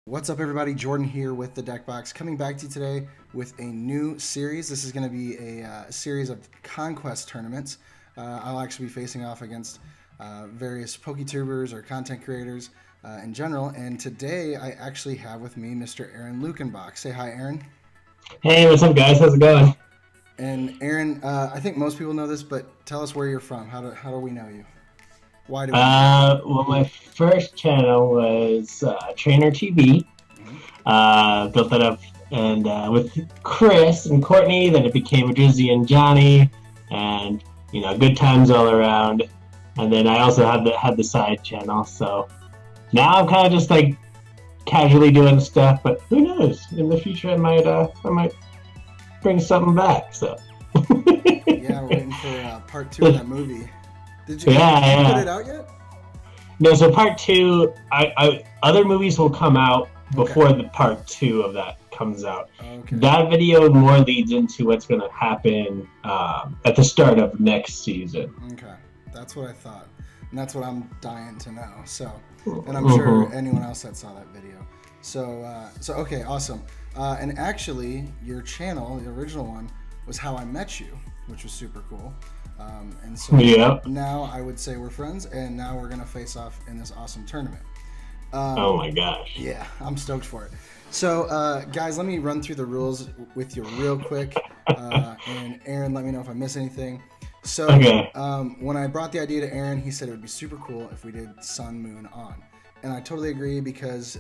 What's up, everybody? Jordan here with the Deck Box, coming back to you today with a new series. This is going to be a series of Conquest tournaments. I'll actually be facing off against various PokeTubers or content creators in general. And today I actually have with me Mr. Aaron Luckenbach. Say hi, Aaron. Hey, what's up, guys? How's it going? And Aaron, I think most people know this, but tell us where you're from. How do we know you? Why do we know Well, my first channel was Trainer TV. Built that up and with Chris and Courtney. Then it became Drizzy and Johnny, and good times all around. And then I also had the side channel. So now I'm kind of just like casually doing stuff. But who knows? In the future, I might bring something back. So Yeah, we're waiting for part 2 of that movie. Did you put it out yet? No, so part 2, other movies will come out before the part 2 of that comes out. Okay. That video more leads into what's going to happen at the start of next season. Okay, that's what I thought, and that's what I'm dying to know. So, and I'm sure anyone else that saw that video. So okay, awesome. And actually, your channel, the original one, was how I met you, which was super cool. And so now I would say we're friends, and now we're gonna face off in this awesome tournament. Oh my gosh! Yeah, I'm stoked for it. So, guys, let me run through the rules with you real quick, and Aaron, let me know if I miss anything. So, when I brought the idea to Aaron, he said it would be super cool if we did Sun, Moon, On, and I totally agree because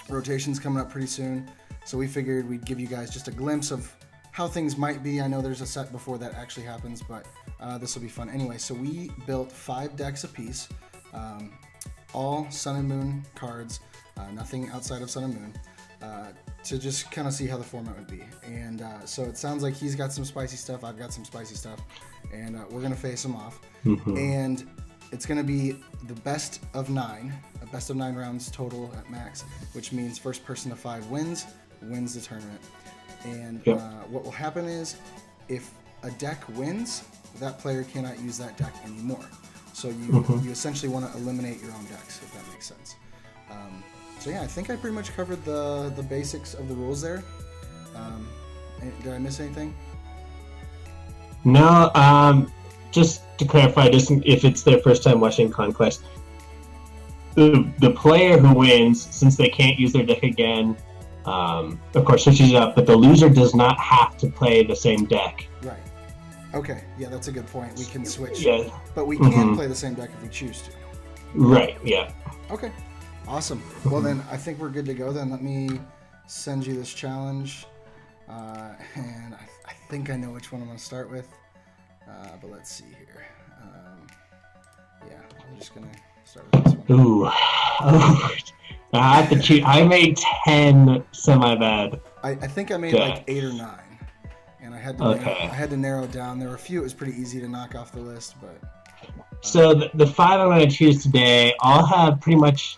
rotation's coming up pretty soon, so we figured we'd give you guys just a glimpse of how things might be. I know there's a set before that actually happens, but this will be fun anyway. So we built 5 decks apiece, all Sun and Moon cards, nothing outside of Sun and Moon, to just kind of see how the format would be. And so it sounds like he's got some spicy stuff, I've got some spicy stuff, and we're going to face them off. And it's going to be the best of 9 rounds total at max, which means first person to 5 wins the tournament. And what will happen is, if a deck wins, that player cannot use that deck anymore. So you essentially want to eliminate your own decks, if that makes sense. So yeah, I think I pretty much covered the basics of the rules there. Did I miss anything? No. Just to clarify, just if it's their first time watching Conquest, the player who wins, since they can't use their deck again, of course, switches it up, but the loser does not have to play the same deck. Right. Okay. Yeah, that's a good point. We can switch. Yeah. But we can play the same deck if we choose to. Right. Yeah. Okay. Awesome. Well, then I think we're good to go. Then let me send you this challenge, and I think I know which one I'm going to start with. But let's see here. Yeah, I'm just going to start with this one. Ooh. I have to choose. I made 10 semi-bad. I think I made like 8 or 9, and I had to narrow it down. There were a few it was pretty easy to knock off the list, but. So the 5 I'm going to choose today all have pretty much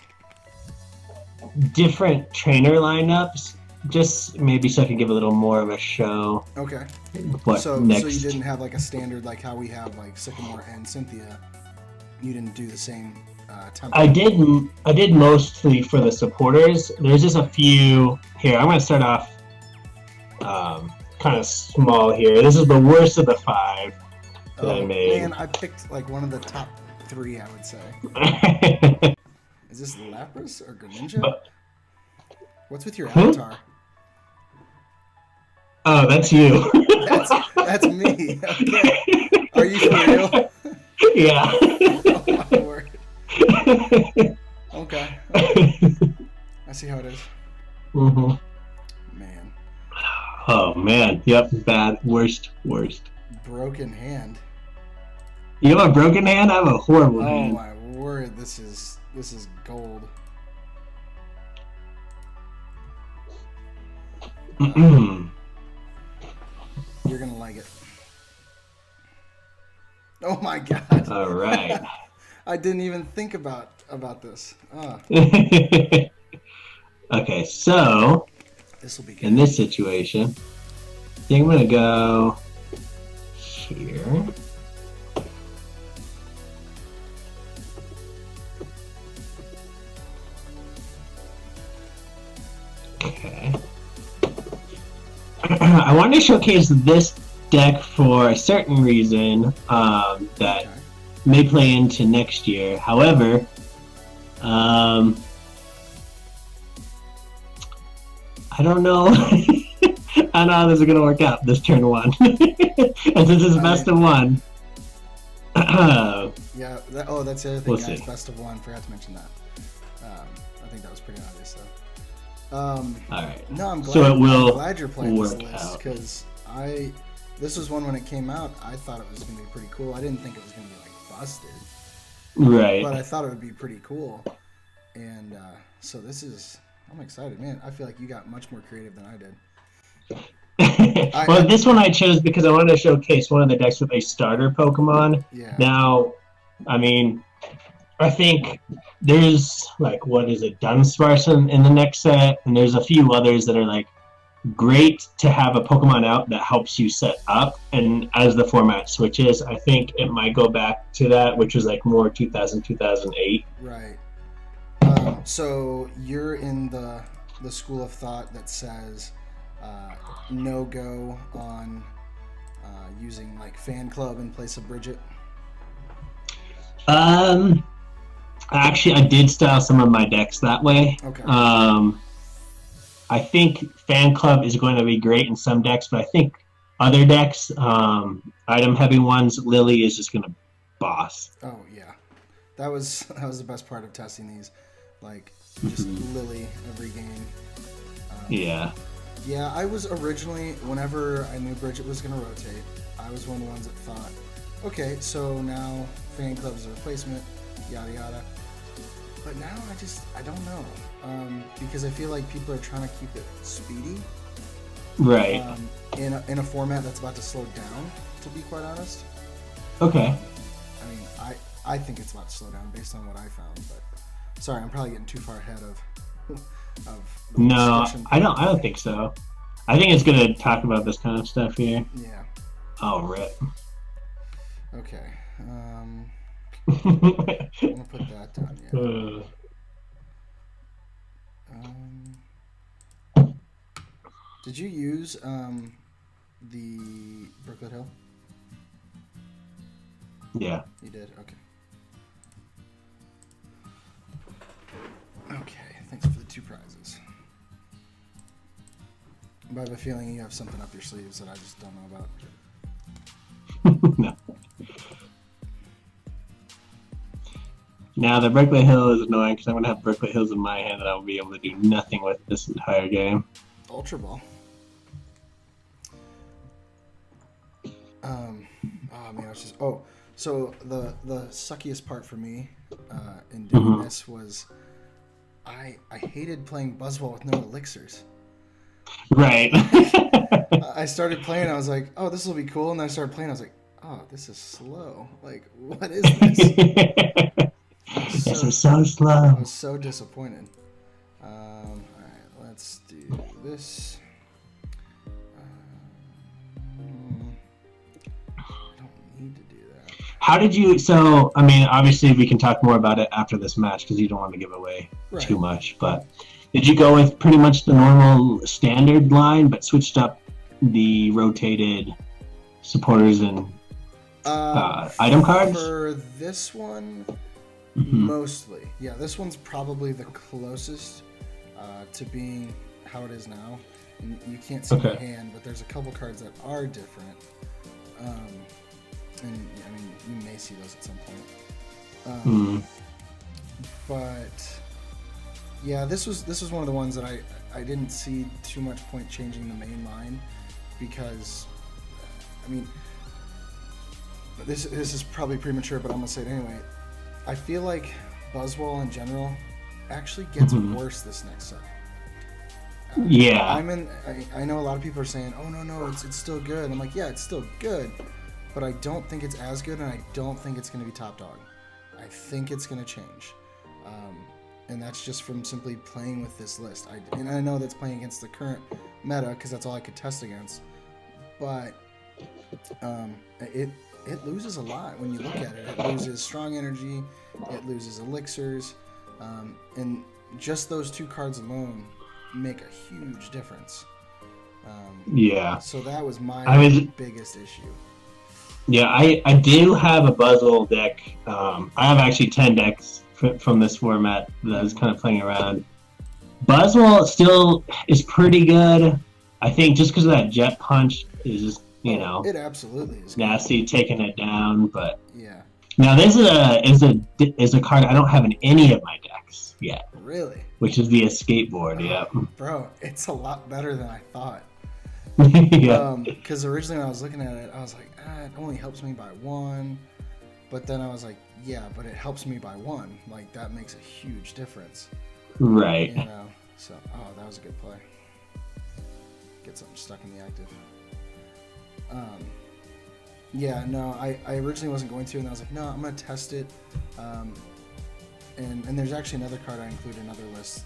different trainer lineups. Just maybe so I can give a little more of a show. Okay. So you didn't have like a standard like how we have like Sycamore and Cynthia. You didn't do the same. I did mostly for the supporters. There's just a few here. I'm going to start off kind of small here. This is the worst of the 5 that I made. Man, I picked like one of the top 3, I would say. Is this Lapras or Greninja? What's with your avatar? Oh, that's you. that's me. Okay. Are you for real? Yeah. Oh my word. Okay. I see how it is. Man. Oh man. Yep. Bad. Worst. Broken hand. You have a broken hand? I have a horrible hand. Oh my word. This is gold. You're gonna like it. Oh my god. All right. I didn't even think about this. Okay, so this will be good. In this situation, I think I'm gonna go here. Okay. I wanted to showcase this deck for a certain reason that may play into next year. However, I don't know. I don't know how this is going to work out this turn one. And since it's best of one. Yeah. That's the other thing, We'll guys. see. Best of one. Forgot to mention that. I think that was pretty obvious, though. All right. No, I'm glad. So it will I'm glad you're playing this work list out. because this was one when it came out. I thought it was going to be pretty cool. I didn't think it was going to be like busted, Right. but I thought it would be pretty cool. And so I'm excited, man. I feel like you got much more creative than I did. Well, this one I chose because I wanted to showcase one of the decks with a starter Pokemon. Yeah. Now, I mean, I think there's like, what is it, Dunsparce in the next set, and there's a few others that are like great to have a Pokemon out that helps you set up. And as the format switches, I think it might go back to that, which was like more 2000, 2008. Right. So you're in the school of thought that says no go on using like Fan Club in place of Bridget. Actually, I did style some of my decks that way. Okay. I think Fan Club is going to be great in some decks, but I think other decks, item heavy ones, Lily is just going to boss. Oh yeah, that was the best part of testing these, like just Lily every game. Yeah. Yeah, I was originally, whenever I knew Bridget was going to rotate, I was one of the ones that thought, okay, so now Fan Club is a replacement, yada yada. But now I don't know, because I feel like people are trying to keep it speedy. Right. In a format that's about to slow down, to be quite honest. Okay. I mean, I think it's about to slow down based on what I found, but sorry, I'm probably getting too far ahead of No, discussion. I don't think so. I think it's gonna talk about this kind of stuff here. Yeah. Oh, rip. Okay. I'm gonna put that down. Yeah. Did you use the Brooklet Hill? Yeah. You did. Okay. Okay. Thanks for the 2 prizes. But I have a feeling you have something up your sleeves that I just don't know about. No. Now, the Berkeley Hill is annoying because I'm going to have Berkeley Hills in my hand that I will be able to do nothing with this entire game. Ultra Ball. Oh man, it's just so the suckiest part for me in doing this was I hated playing Buzzwole with no elixirs. Right. I started playing, I was like, oh, this will be cool, and then I started playing, I was like, oh, this is slow. Like, what is this? This is so slow. I was so disappointed. All right, let's do this. I don't need to do that. How did you? So, I mean, obviously, we can talk more about it after this match because you don't want to give away too much. But did you go with pretty much the normal standard line, but switched up the rotated supporters and item cards? For this one, mostly. Yeah, this one's probably the closest to being how it is now. And you can't see my hand, but there's a couple cards that are different. And I mean, you may see those at some point. But yeah, this was one of the ones that I didn't see too much point changing the main line because, I mean, this is probably premature, but I'm gonna say it anyway. I feel like Buzzwole in general actually gets worse this next set. Yeah. I know a lot of people are saying, oh no, it's still good. I'm like, yeah, it's still good, but I don't think it's as good, and I don't think it's going to be top dog. I think it's going to change, and that's just from simply playing with this list. And I know that's playing against the current meta because that's all I could test against, but it loses a lot when you look at it. It loses strong energy, it loses elixirs, and just those 2 cards alone make a huge difference. Yeah. So that was my biggest issue. Yeah, I do have a Buzzwole deck. I have actually 10 decks from this format that I was kind of playing around. Buzzwole still is pretty good. I think just because of that Jet Punch is just, it absolutely is nasty, taking it down. But yeah. Now this is a card I don't have in any of my decks yet. Really? Which is the Escape Board. Yeah. Bro, it's a lot better than I thought. Yeah. Because originally when I was looking at it, I was like, it only helps me by 1. But then I was like, yeah, but it helps me by 1. Like, that makes a huge difference. Right. So, that was a good play. Get something stuck in the active. Yeah, no, I originally wasn't going to, and I was like, no, I'm going to test it. And there's actually another card I included in another list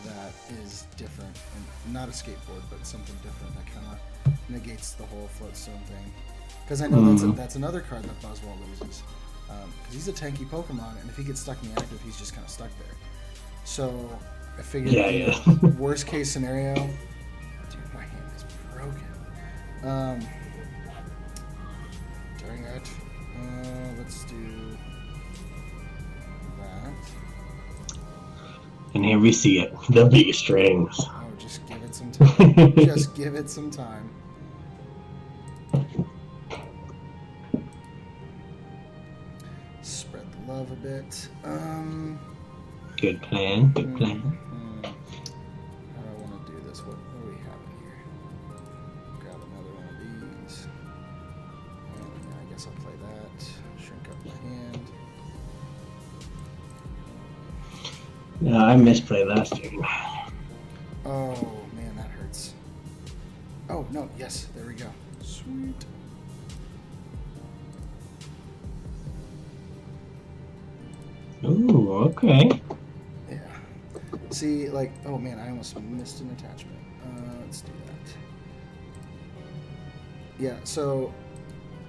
that is different, and not a skateboard, but something different that kind of negates the whole floatstone thing. Because I know that's another card that Buzzwole loses. Because he's a tanky Pokemon, and if he gets stuck in the active, he's just kind of stuck there. So I figured, worst case scenario, dude, my hand is broken. During that, let's do that. And here we see it, the big strings. Oh, just give it some time. Just give it some time. Spread the love a bit. Good plan, good plan. How do I want to do this? What do we have in here? Grab another one of these. And I guess I'll play that. Shrink up my hand. No, I misplayed last turn. Oh, man, that hurts. Oh, no, yes, there we go. Sweet. Ooh, okay. Yeah. See, like, oh man, I almost missed an attachment. Let's do that. Yeah, so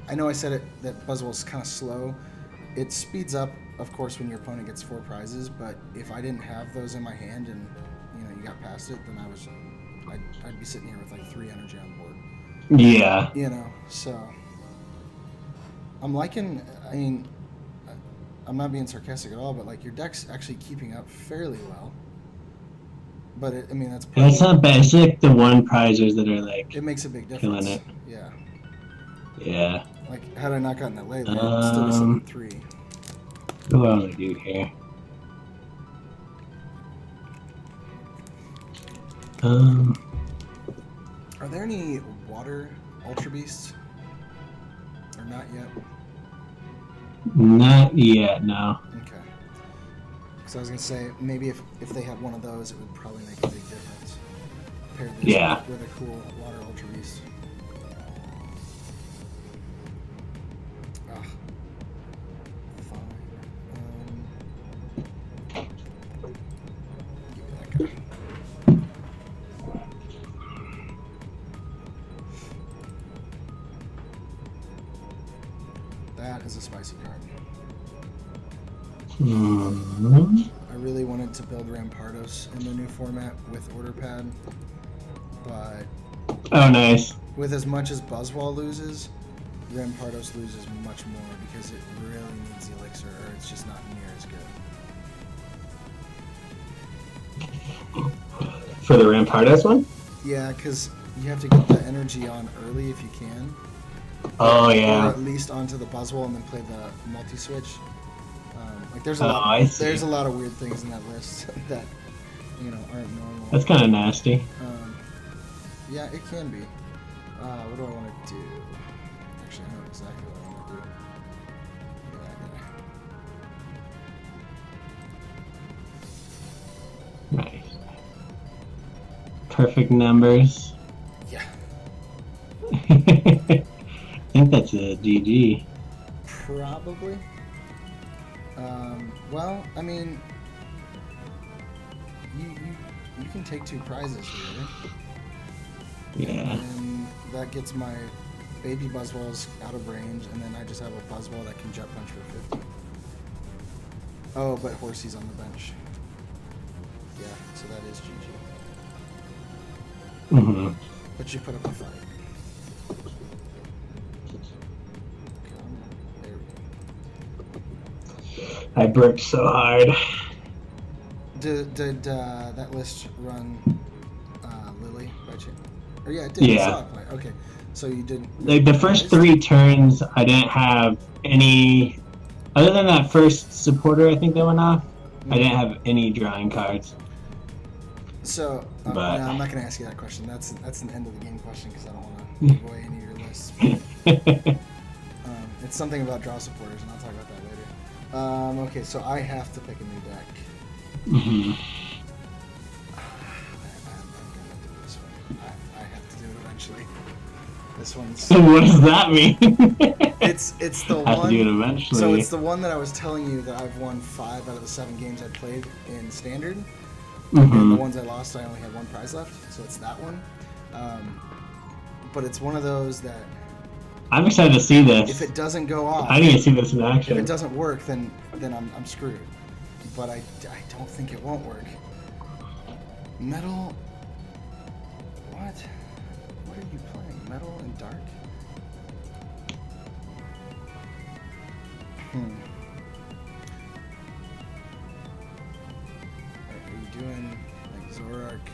I know I said it that Buzzwole's kind of slow. It speeds up, of course, when your opponent gets 4 prizes, but if I didn't have those in my hand and you got past it, then I'd be sitting here with like 3 energy on board. Yeah. So I'm liking. I mean, I'm not being sarcastic at all, but like your deck's actually keeping up fairly well. But that's probably, it's not bad. It's like the one prizers that are like it makes a big difference. Killing it. Yeah. Yeah. Like had I not gotten that late, I'd still be sitting at 3. What do I want to do here? Are there any water Ultra Beasts? Or not yet? Not yet, no. Okay. So I was gonna say maybe if they had one of those, it would probably make a big difference. Pair this with a cool water Ultra Beast. Fine. Give me that guy. That is a spicy card. I really wanted to build Rampardos in the new format with Order Pad, but nice. with as much as Buzzwole loses, Rampardos loses much more because it really needs the elixir, or it's just not near as good. For the Rampardos one? Yeah, because you have to get the energy on early if you can. Oh yeah. Or at least onto the Buzzwole and then play the multi-switch. There's a lot of weird things in that list that aren't normal. That's kind of nasty. Yeah, it can be. What do I want to do? Actually, I know exactly what I want to do. Look at that guy. Nice. Perfect numbers. Yeah. I think that's a GG. Probably. Well, I mean, you can take 2 prizes here. Yeah. And that gets my baby Buzzwoles out of range, and then I just have a Buzzwole that can Jet Punch for 50. Oh, but Horsey's on the bench. Yeah, so that is GG. Mm-hmm. But you put up a fight. There we go. I burped so hard. Did that list run Lily by chance? Or yeah, it did. Yeah. I saw it play. Okay, so you didn't. Like the first 3 turns, I didn't have any. Other than that first supporter, I think that went off. I didn't have any drawing cards. So, but no, I'm not going to ask you that question. That's an end of the game question because I don't want to give away any of your lists. It's something about draw supporters, and I'll talk about that later. Okay, so I have to pick a new deck. Mm-hmm. I'm going to do this one. I have to do it eventually. This one's. So what does that mean? It's the I have one. to do it eventually. So it's the one that I was telling you that I've won 5 out of the 7 games I played in Standard. Mm-hmm. And the ones I lost, I only had 1 prize left, so it's that one. But it's one of those that I'm excited to see this. if it doesn't go off, I need to see this in action. if it doesn't work, then I'm screwed. But I don't think it won't work. Metal. What? What are you playing? Metal and dark? Are you doing like Zorark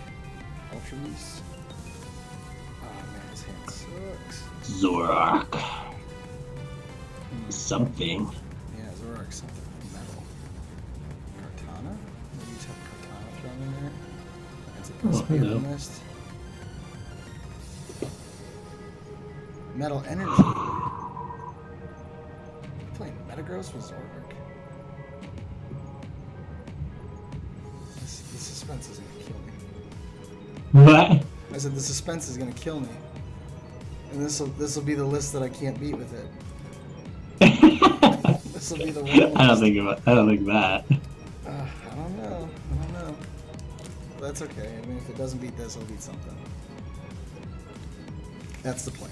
Ultra Beast? Oh man, this hand sucks. Zorark. Something. Yeah, Zorark something. Metal. Cortana? Maybe you just have Cortana thrown in there. It's supposed to be on the list. Metal Energy. Playing Metagross with Zorark. The suspense is gonna kill me. What? I said the suspense is gonna kill me. And this will be the list that I can't beat with it. This will be the one. I don't think that. I don't know. That's okay. I mean, if it doesn't beat this, it'll beat something. That's the plan.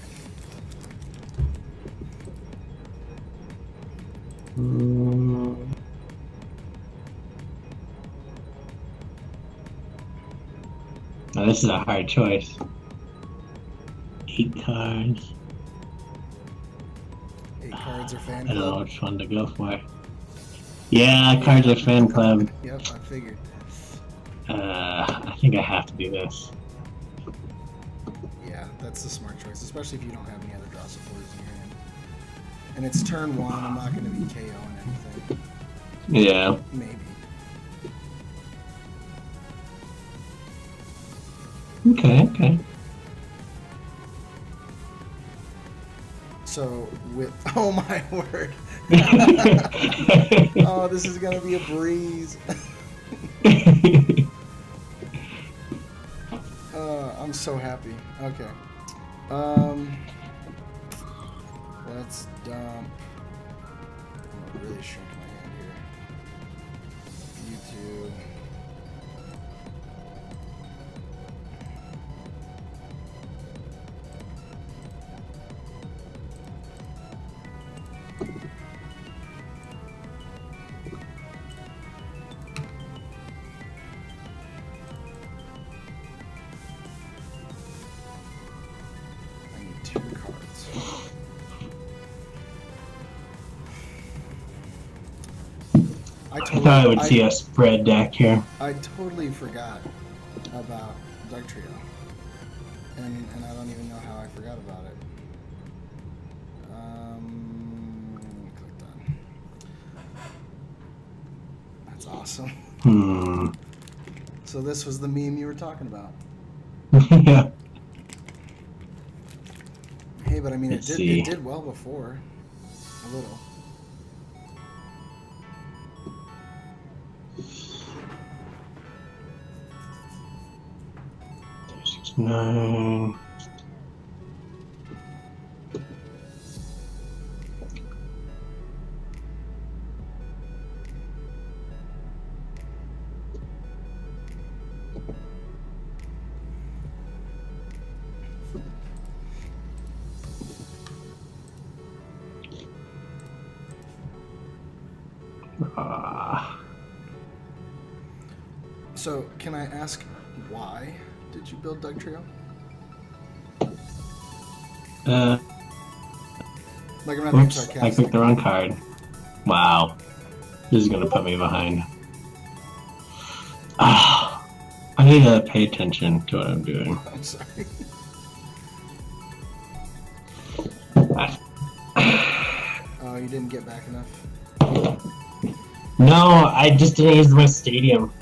Now this is a hard choice. 8 cards. 8 cards or fan I don't know club. which one to go for. Yeah, cards are fan club. Yep, I figured. I think I have to do this. Yeah, that's the smart choice, especially if you don't have any other draw supporters in your hand. And it's turn 1. I'm not going to be KOing anything. Yeah. Maybe. Okay. So with oh my word. Oh, this is gonna be a breeze. I'm so happy. Okay. Let's dump. I'm gonna really shrink my hand here. You two. I need 2 cards. I thought I would see a spread deck here. I totally forgot about Dark Trio. And I don't even know how I forgot about it. Click done. That's awesome. So this was the meme you were talking about. Yeah. Hey, but I mean, Let's it see. did well before. A little. No. So, can I ask why did you build Doug Trio? Like, I'm not being Oops, sarcastic. I clicked the wrong card. Wow. This is gonna put me behind. Ah, I need to pay attention to what I'm doing. I'm sorry. Oh, you didn't get back enough? No, I just didn't use my stadium.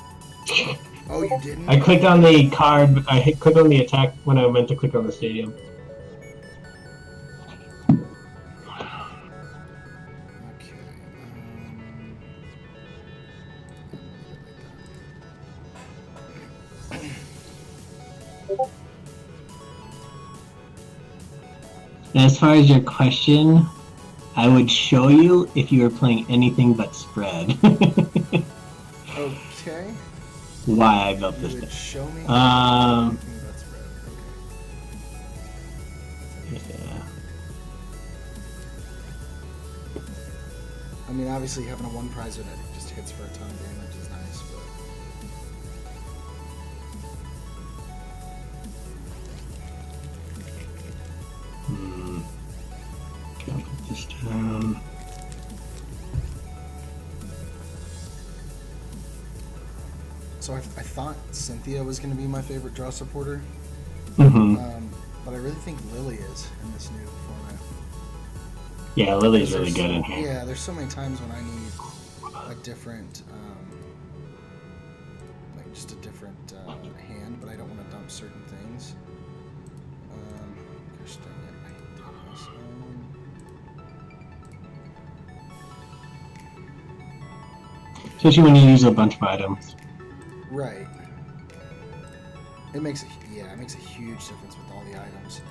Oh, you didn't? I clicked on the card, but I clicked on the attack when I meant to click on the stadium. Okay. As far as your question, I would show you if you were playing anything but spread. Okay. Why I built You this would deck. show me Um, anything but spread. Okay. Yeah. I mean, obviously having a one prize that just hits for a ton of damage is nice, but Okay, I'll put this down. so I thought Cynthia was going to be my favorite draw supporter, Mm-hmm. but I really think Lily is in this new format. Yeah, Lily's There's really good in so- here. Yeah, there's so many times when I need a different, like just a different hand, but I don't want to dump certain things. Gosh dang it, I hate doing this. Especially when you use a bunch of items. Right. It makes a huge difference with all the items.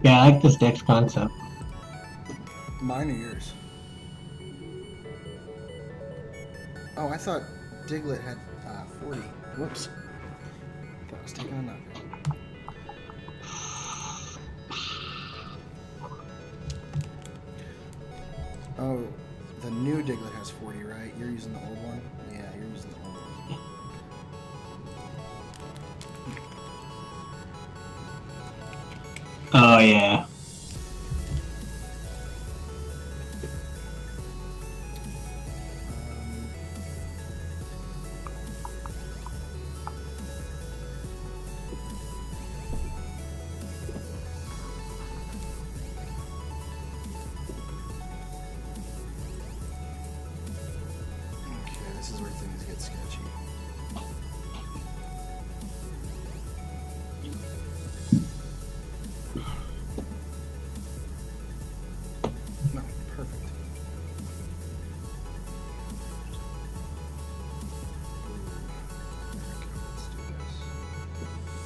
Yeah, I like this deck's concept. Mine or yours? Oh, I thought Diglett had 40. Whoops. Thought I was taking a knockdown. Oh, the new Diglett has 40, right? You're using the old one? Yeah, you're using the old one. Oh, yeah. Okay, this is where things get sketchy. No, perfect. Let's do this.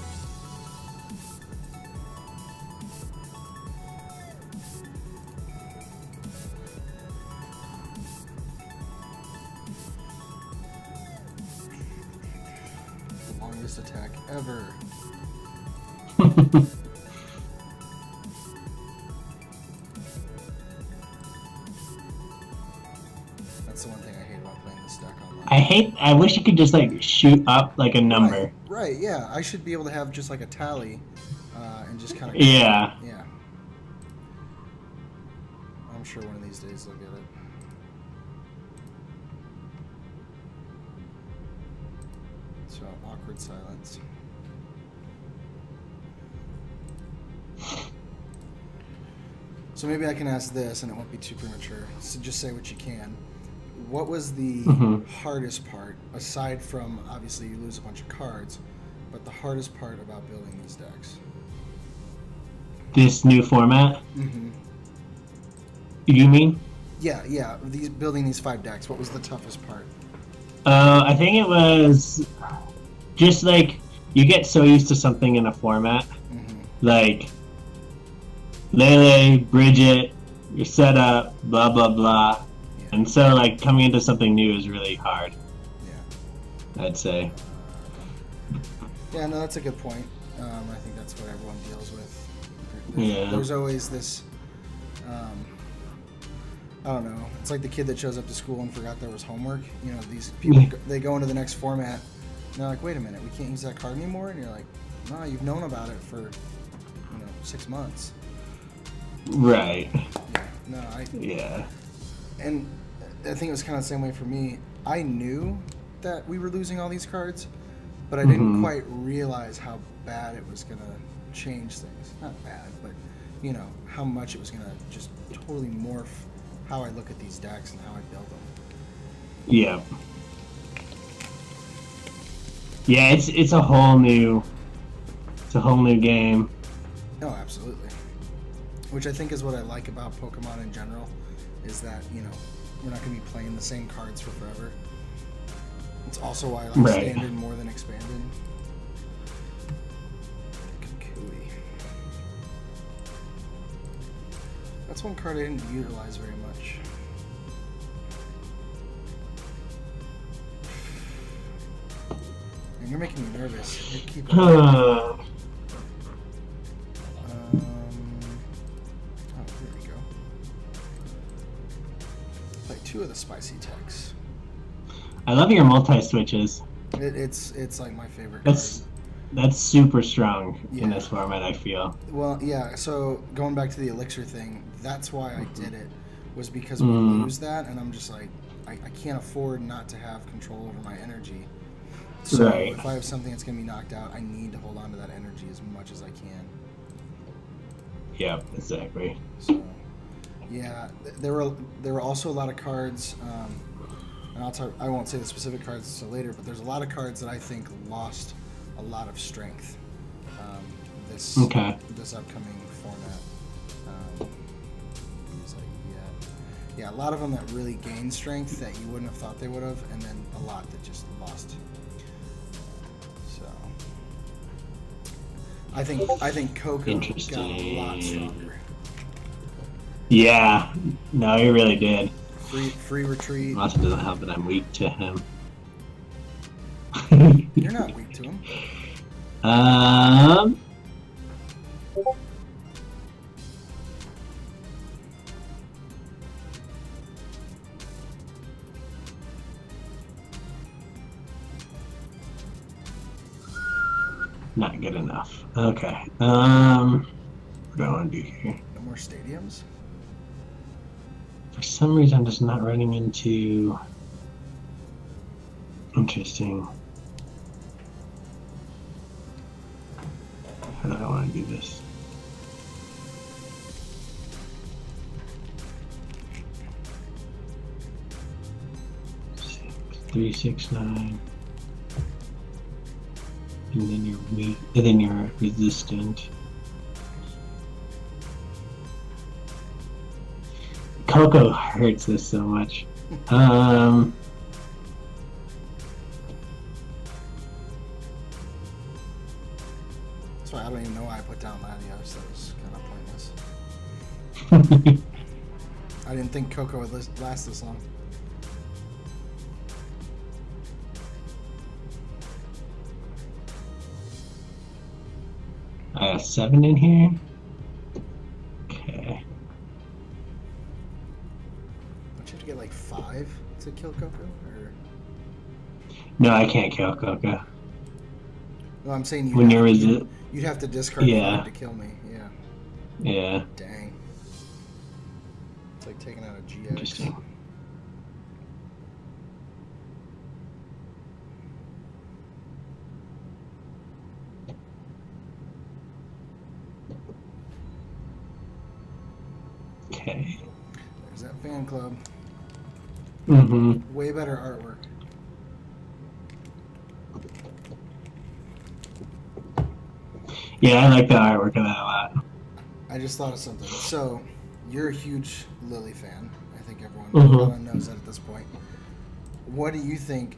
The longest attack ever. That's the one thing I hate about playing this deck online. I wish you could just like shoot up like a number. Right, yeah. I should be able to have just like a tally and just kind of. Yeah. Yeah. I'm sure one of these days they'll get it. So, awkward silence. So maybe I can ask this and it won't be too premature. So just say what you can. What was the hardest part, aside from obviously you lose a bunch of cards, but the hardest part about building these decks? This new format? Mm-hmm. You mean? Yeah. Building these 5 decks. What was the toughest part? I think it was just like you get so used to something in a format, like Lele, Bridget, your setup, blah blah blah, and so like coming into something new is really hard. Yeah. I'd say. Yeah, no, that's a good point. I think that's what everyone deals with. Yeah. There's always this. I don't know. It's like the kid that shows up to school and forgot there was homework. You know, these people they go into the next format. And they're like, "Wait a minute, we can't use that card anymore." And you're like, "No, you've known about it for 6 months." Right. Yeah. No, Yeah. And I think it was kind of the same way for me. I knew that we were losing all these cards, but I didn't quite realize how bad it was going to change things. Not bad, but, how much it was going to just totally morph how I look at these decks and how I build them. Yeah. Yeah, it's a whole new game. Oh, absolutely. Which I think is what I like about Pokemon in general, is that, we're not going to be playing the same cards for forever. It's also why I like Standard more than Expanded. Kakui. That's one card I didn't utilize very much. And you're making me nervous. You keep oh, here we go. Play 2 of the spicy techs. I love your multi-switches. It's like my favorite card. That's super strong in this format, I feel. Well, yeah, so going back to the elixir thing, that's why I did it, was because we lose that, and I'm just like, I can't afford not to have control over my energy. So if I have something that's going to be knocked out, I need to hold on to that energy as much as I can. Yeah, exactly. So, yeah, there were also a lot of cards, and I won't say the specific cards until later, but there's a lot of cards that I think lost a lot of strength this upcoming format. It's like, yeah, a lot of them that really gained strength that you wouldn't have thought they would have, and then a lot that just lost. So I think Coco got a lot stronger. Yeah, no, he really did. Free retreat. Also doesn't help that I'm weak to him. You're not weak to him. Not good enough. Okay. What do I want to do here? No more stadiums? For some reason, I'm just not running into... Interesting. How do I want to do this? 3, 6, 9. And then you're weak, and then you're resistant. Coco hurts this so much. That's why I don't even know why I put down Latios. That was kind of pointless. I didn't think Coco would last this long. I got 7 in here. Okay. Don't you have to get like 5 to kill Coco? Or... No, I can't kill Coco. No, I'm saying you'd have to discard 5 to kill me. Yeah. Yeah. Dang. It's like taking out a GX. Interesting. Okay. There's that fan club. Mm-hmm. Way better artwork. Yeah, I like the artwork of that a lot. I just thought of something. So, you're a huge Lily fan. I think everyone knows that at this point. What do you think,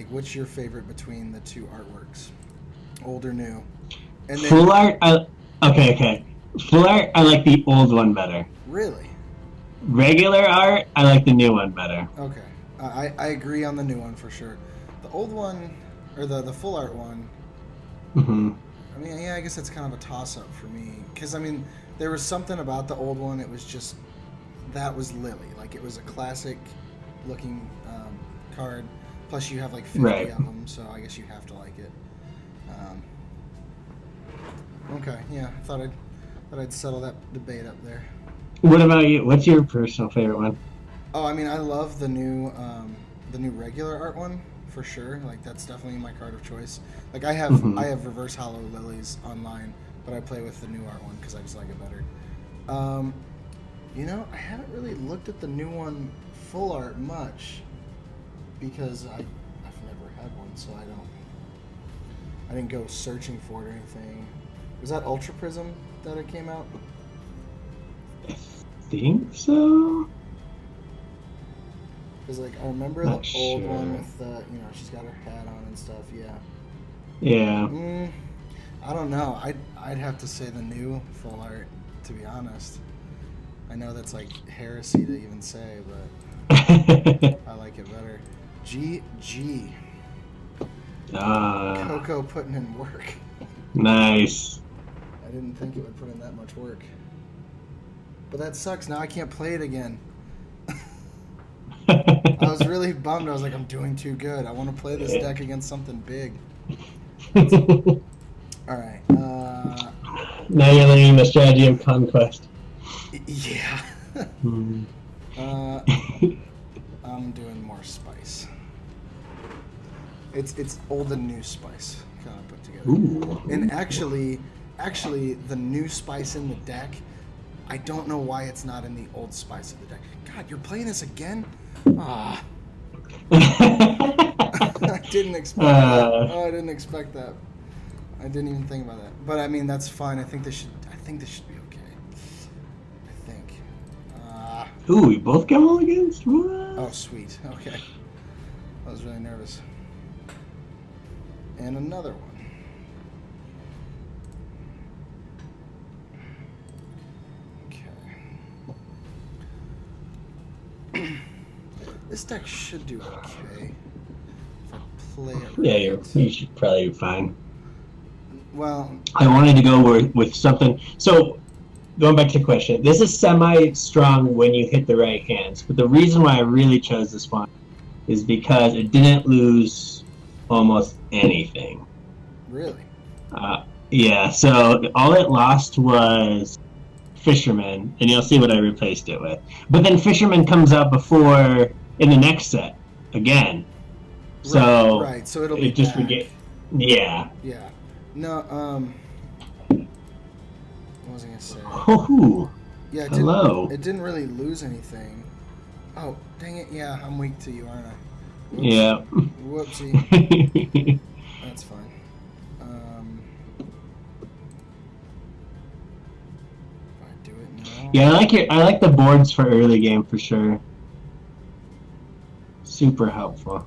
what's your favorite between the 2 artworks? Old or new? And then, Full art, okay. Full art, I like the old one better. Really? Regular art, I like the new one better. Okay. I agree on the new one for sure. The old one, or the full art one, Mm-hmm. I mean, yeah, I guess that's kind of a toss-up for me. Because, I mean, there was something about the old one. It was just, that was Lily. Like, it was a classic-looking card. Plus, you have, like, 50 Right. of them, so I guess you have to like it. Okay, yeah, thought I'd settle that debate up there. What about you? What's your personal favorite one? Oh, I mean, I love the new regular art one for sure. Like that's definitely my card of choice. Like Mm-hmm. I have reverse hollow lilies online, but I play with the new art one because I just like it better. Um, I haven't really looked at the new one full art much because I've never had one, so I didn't go searching for it or anything. Was that Ultra Prism that it came out? I think so. Because like I remember Not the old sure. one with the she's got her hat on and stuff. Yeah. Yeah. I don't know. I'd have to say the new full art. To be honest, I know that's like heresy to even say, but I like it better. GG. Coco putting in work. Nice. I didn't think it would put in that much work. But that sucks. Now I can't play it again. I was really bummed. I was like, I'm doing too good. I want to play this deck against something big. All right. Now you're learning the strategy of Conquest. Yeah. I'm doing more spice. It's old and new spice kind of put together. Ooh. And actually, the new spice in the deck, I don't know why it's not in the old spice of the deck. God, you're playing this again? Ah. I didn't expect that. Oh, I didn't expect that. I didn't even think about that. But I mean, that's fine. I think this should be okay. I think. Ooh, we both get mulligans? What? Oh, sweet. Okay. I was really nervous. And another one. Okay. This deck should do okay if I play it right. Yeah, you should probably be fine. Well, I wanted to go with something. So, going back to the question, this is semi-strong when you hit the right hands. But the reason why I really chose this one is because it didn't lose almost anything. Really? Yeah, so all it lost was Fisherman, and you'll see what I replaced it with. But then Fisherman comes out before in the next set again. So right. So it'll be it just back. Yeah. Yeah. No, what was I gonna say? Oh, yeah, hello. It didn't really lose anything. Oh, dang it! Yeah, I'm weak to you, aren't I? Whoops. Yeah. Whoopsie. That's fine. If I do it now. Yeah, I like the boards for early game for sure. Super helpful.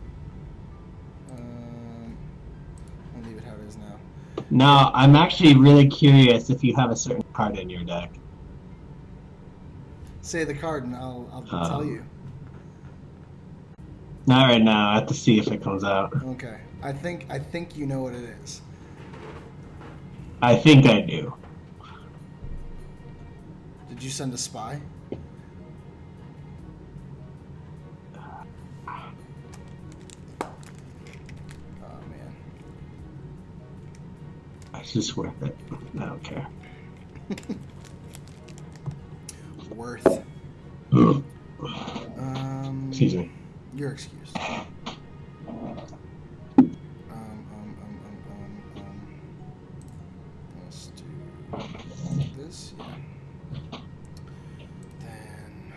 I'll leave it how it is now. Now, I'm actually really curious if you have a certain card in your deck. Say the card, and I'll tell you. Not right now. I have to see if it comes out. Okay. I think you know what it is. I think I do. Did you send a spy? Oh man. It's just worth it. I don't care. Worth. Excuse me. You're excused. Let's do this. Yeah. Then.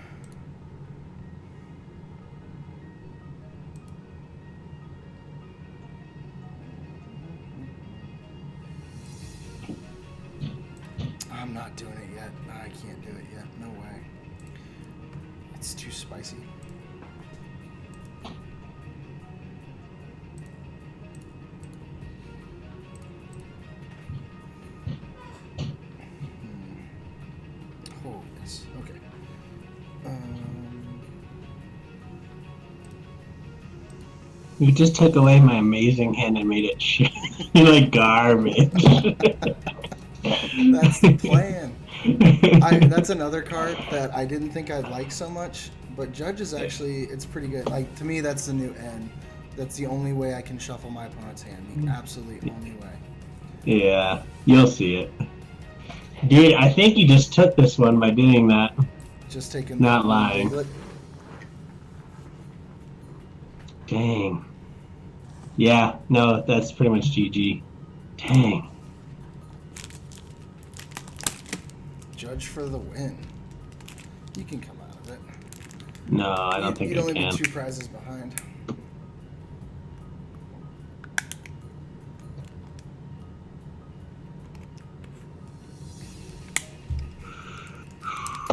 I'm not doing it yet. I can't do it yet. No way. It's too spicy. Oh, yes. Okay. You just took away my amazing hand and made it shit. Like garbage. That's the plan. That's another card that I didn't think I'd like so much, but Judge is actually, it's pretty good. Like, to me, that's the new N. That's the only way I can shuffle my opponent's hand. The absolutely only way. Yeah, you'll see it. Dude, I think you just took this one by doing that. Just taking Not the lying. piglet. Dang. Yeah, no, that's pretty much GG. Dang. Judge for the win. You can come out of it. No, I don't think You'd I only can. be 2 prizes behind.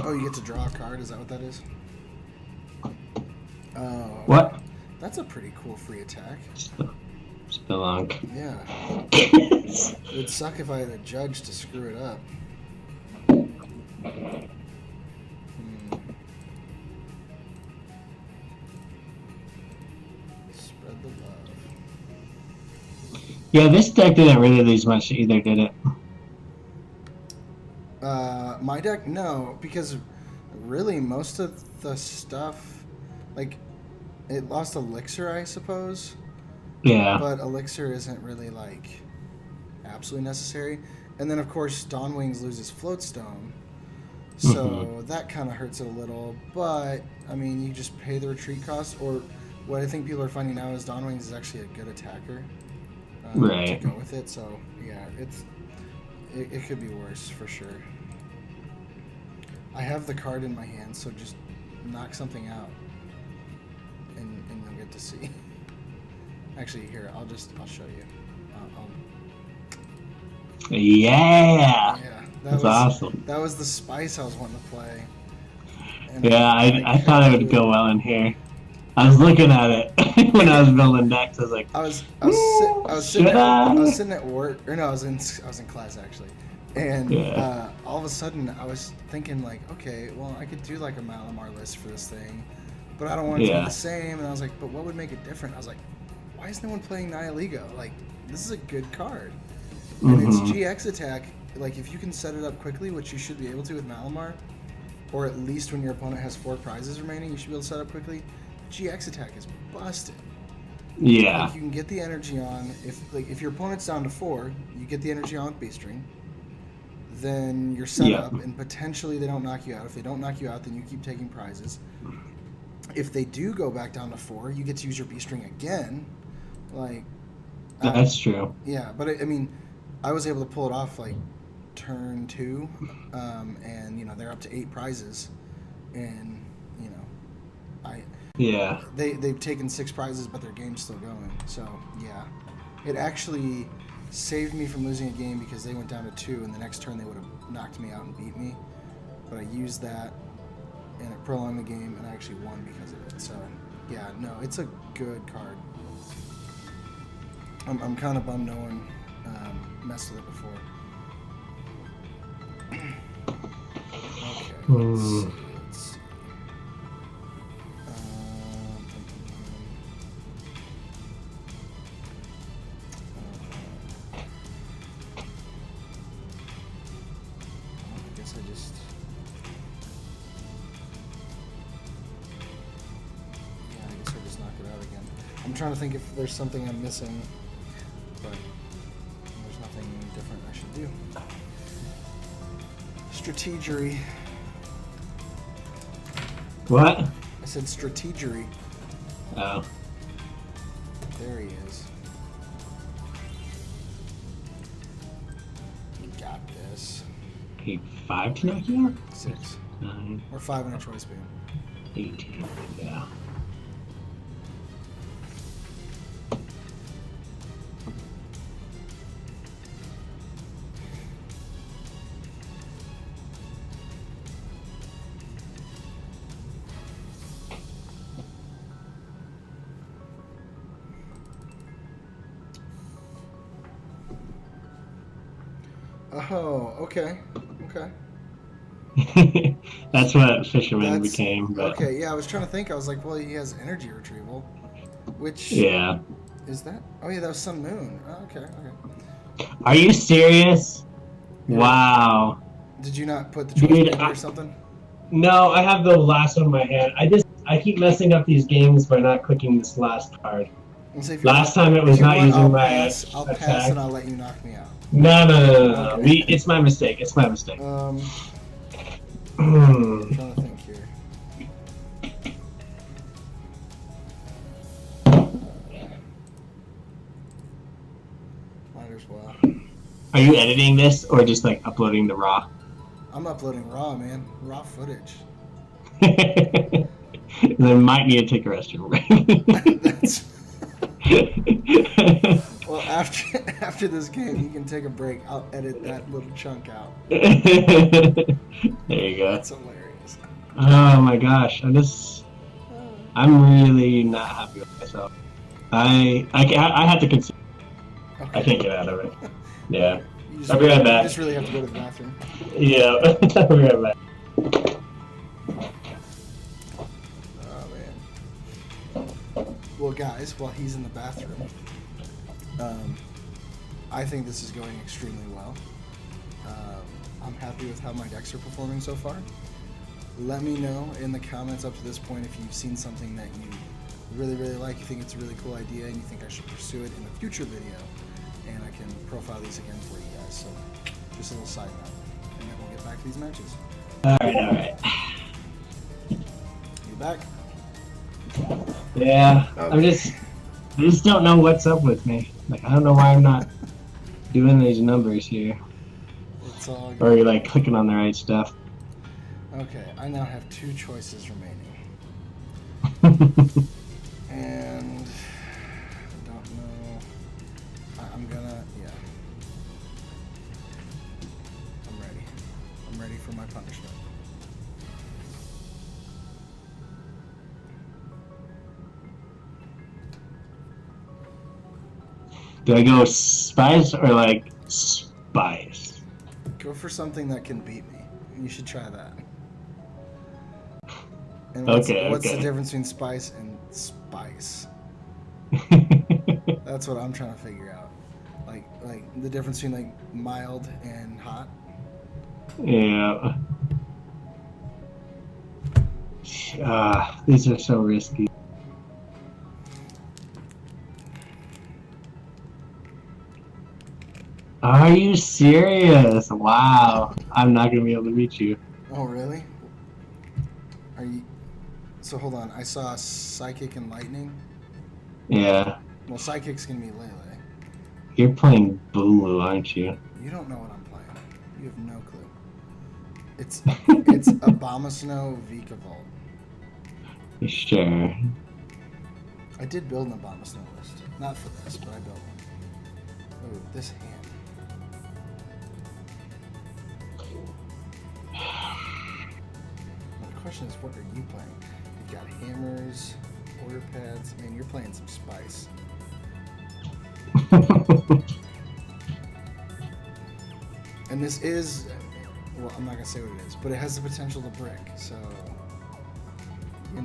Oh, you get to draw a card? Is that what that is? Oh. What? That's a pretty cool free attack. Spelunk. Yeah. It would suck if I had a Judge to screw it up. Spread the love. Yeah, this deck didn't really lose much either, did it? My deck, no, because really most of the stuff, like, it lost Elixir, I suppose. Yeah. But Elixir isn't really, like, absolutely necessary. And then, of course, Dawnwings loses Floatstone. So that kind of hurts it a little. But, I mean, you just pay the retreat cost. Or what I think people are finding now is Dawnwings is actually a good attacker. Right. To go with it. So, yeah, it could be worse for sure. I have the card in my hand, so just knock something out. And you'll get to see. Actually, here, I'll show you. Yeah. That's awesome. That was the spice I was wanting to play. And Yeah, I thought it would go well in here. I was looking at it when I was building decks. I was like, I was sitting at work, or no, I was in class actually, and all of a sudden I was thinking like, okay, well I could do like a Malamar list for this thing, but I don't want it to be the same. And I was like, but what would make it different? I was like, why is no one playing Nihilego? Like, this is a good card, and it's GX attack. Like, if you can set it up quickly, which you should be able to with Malamar, or at least when your opponent has 4 prizes remaining, you should be able to set up quickly. GX attack is busted. yeah. Like, you can get the energy on. If your opponent's down to 4, you get the energy on with B-String. Then you're set up, and potentially they don't knock you out. If they don't knock you out, then you keep taking prizes. If they do go back down to 4, you get to use your B-String again. Like, That's true. Yeah, but I mean, I was able to pull it off like turn 2, and they're up to 8 prizes, and they've taken 6 prizes, but their game's still going. So yeah, it actually saved me from losing a game because they went down to 2, and the next turn they would have knocked me out and beat me. But I used that, and it prolonged the game, and I actually won because of it. So yeah, no, it's a good card. I'm kind of bummed no one messed with it before. Okay, let's see. I guess I just knock it out again. I'm trying to think if there's something I'm missing, but there's nothing different I should do. Strategery. What? I said strategery. Oh. There he is. You got this. 5 to knock you out? 6. 9. Or 5 in a choice boon. 18. Yeah. Oh, okay. Okay. That's what Fisherman became. But... Okay, yeah, I was trying to think. I was like, well, he has energy retrieval, Which is that? Oh yeah, that was Sun Moon. Oh, okay. Are you serious? Yeah. Wow. Did you not put the choice maybe or something? No, I have the last one in my hand. I keep messing up these games by not clicking this last card. Last time it was not using my attack. I'll pass and I'll let you knock me out. No. Okay. It's my mistake. I'm trying to think here. Might as well. Are you editing this or just like uploading the raw? I'm uploading raw, man. Raw footage. Then might need to take a restroom break. That's... Well, after this game, you can take a break. I'll edit that little chunk out. There you go. That's hilarious. Oh my gosh, I'm really not happy with myself. I have to consider. Okay. I can't get out of it. Yeah. I'll be right back. You just really have to go to the bathroom. Yeah, I'll be right back. Well, guys, while he's in the bathroom, I think this is going extremely well. I'm happy with how my decks are performing so far. Let me know in the comments up to this point if you've seen something that you really, really like, you think it's a really cool idea, and you think I should pursue it in a future video, and I can profile these again for you guys. So, just a little side note, and then we'll get back to these matches. All right. You back? Yeah, okay. I just don't know what's up with me. Like, I don't know why I'm not doing these numbers here. It's all good. Or you're like clicking on the right stuff. Okay, I now have 2 choices remaining. And I don't know. I'm gonna, yeah. I'm ready. I'm ready for my punishment. Do I go spice or like spice? Go for something that can beat me. You should try that. And what's the difference between spice and spice? That's what I'm trying to figure out. Like the difference between like mild and hot. Yeah. These are so risky. Are you serious? Wow. I'm not going to be able to reach you. Oh, really? Are you... So, hold on. I saw Psychic and Lightning. Yeah. Well, Psychic's going to be Lele. You're playing Bulu, aren't you? You don't know what I'm playing. You have no clue. It's Abomasnow Vikavolt. Sure. I did build an Abomasnow list. Not for this, but I built one. Oh, this hand. The question is, what are you playing? You've got hammers, order pads. Man, you're playing some spice. And this is, well, I'm not gonna say what it is, but it has the potential to brick. So.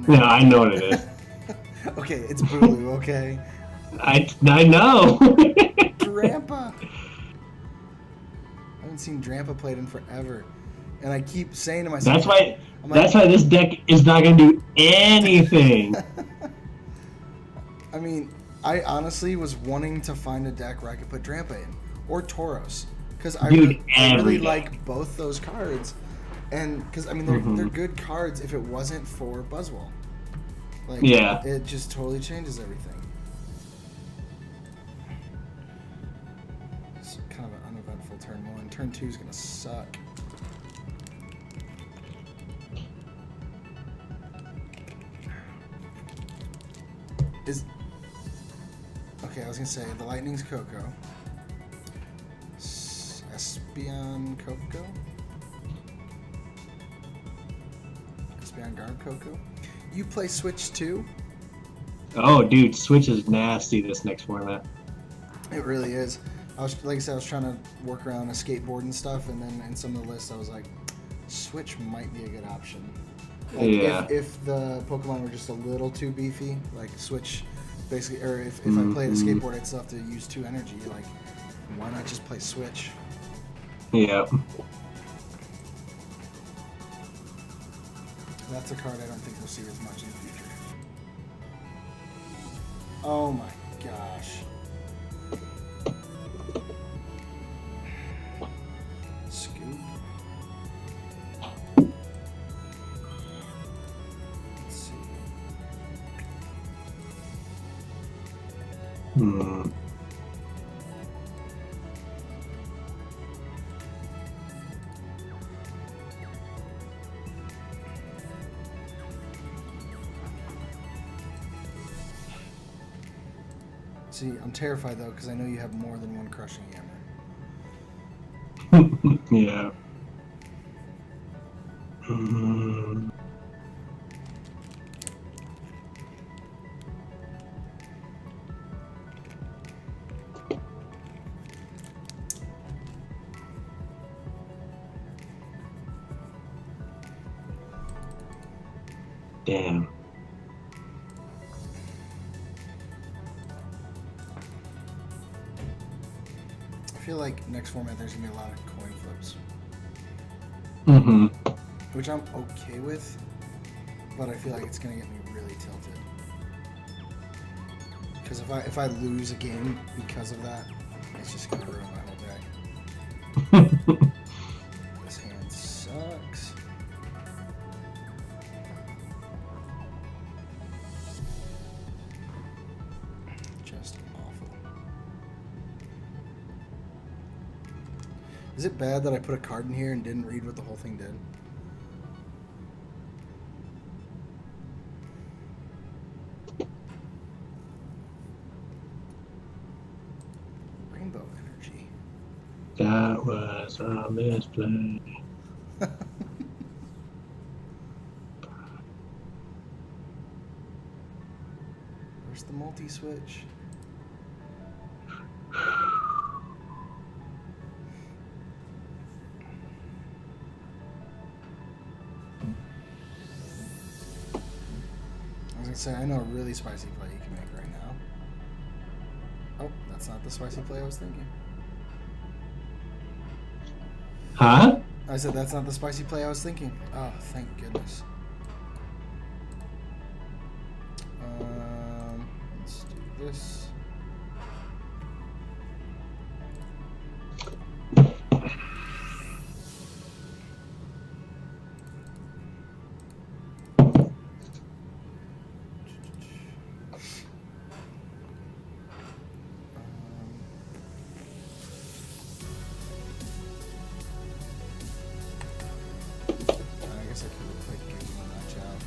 Yeah, I know what it is. Okay, it's Bulu. Okay. I know. Drampa. I haven't seen Drampa played in forever, and I keep saying to myself, That's why this deck is not going to do anything. I mean, I honestly was wanting to find a deck where I could put Drampa in, or Tauros, because I really like both those cards, and because I mean they're good cards if it wasn't for Buzzwole. Like, yeah, it just totally changes everything. It's kind of an uneventful turn 1. Turn 2 is gonna suck. Okay, I was gonna say the Lightning's Coco. Espeon Coco? Espeon Guard Coco? You play Switch too? Oh, dude, Switch is nasty this next format. It really is. Like I said, I was trying to work around a skateboard and stuff, and then in some of the lists I was like, Switch might be a good option. Like, yeah. If the Pokemon were just a little too beefy, like Switch Basically, or if I played a skateboard, I'd still have to use 2 energy. Like, why not just play Switch? Yeah. That's a card I don't think we'll see as much in the future. Oh my gosh. Scoop. Let's see. See, I'm terrified though because I know you have more than one crushing hammer. Yeah. Damn. I feel like next format there's gonna be a lot of coin flips. Which I'm okay with, but I feel like it's gonna get me really tilted. Because if I lose a game because of that, it's just gonna ruin my whole day. This hand sucks. Just awful. Is it bad that I put a card in here and didn't read what the whole thing did? Rainbow energy. That was a misplay. Where's the multi-switch? I was gonna say, I know a really spicy play you can make right now. Oh, that's not the spicy play I was thinking. Huh? I said that's not the spicy play I was thinking. Oh, thank goodness. Let's do this.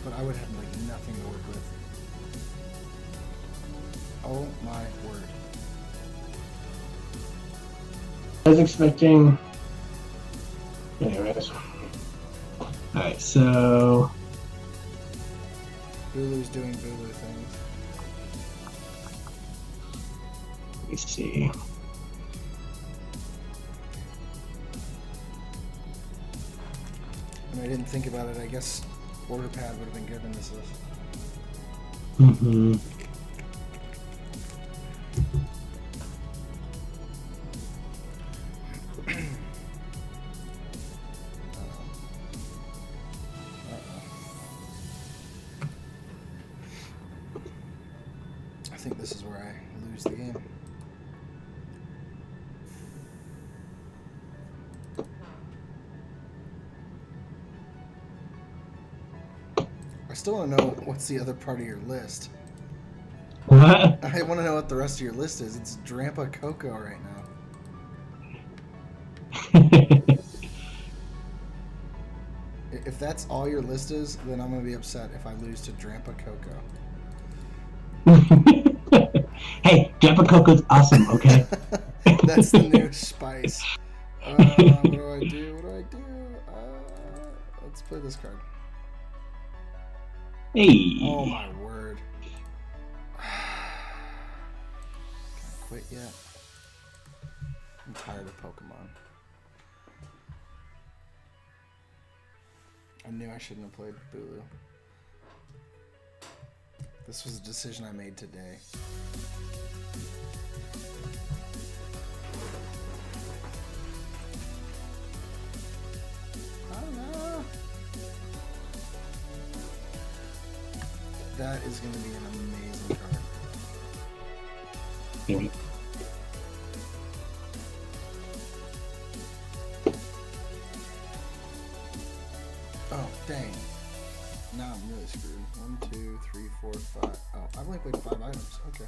But I would have like nothing to work with. Oh my word. I was expecting. Anyways. Alright, so. Bulu's doing Bulu things. Let me see. And I didn't think about it, I guess. Order pad would have been good in this list. I think this is where I lose the game. I still want to know what's the other part of your list. What? I want to know what the rest of your list is. It's Drampa Coco right now. If that's all your list is, then I'm going to be upset if I lose to Drampa Coco. Hey, Drampa Coco's awesome, okay? That's the new spice. What do I do? What do I do? Let's play this card. Hey. Oh my word. Can I quit yet? I'm tired of Pokemon. I knew I shouldn't have played Bulu. This was a decision I made today. That is going to be an amazing card. Oh, dang. Now I'm really screwed. 1, 2, 3, 4, 5. Oh, I've only played 5 items. Okay.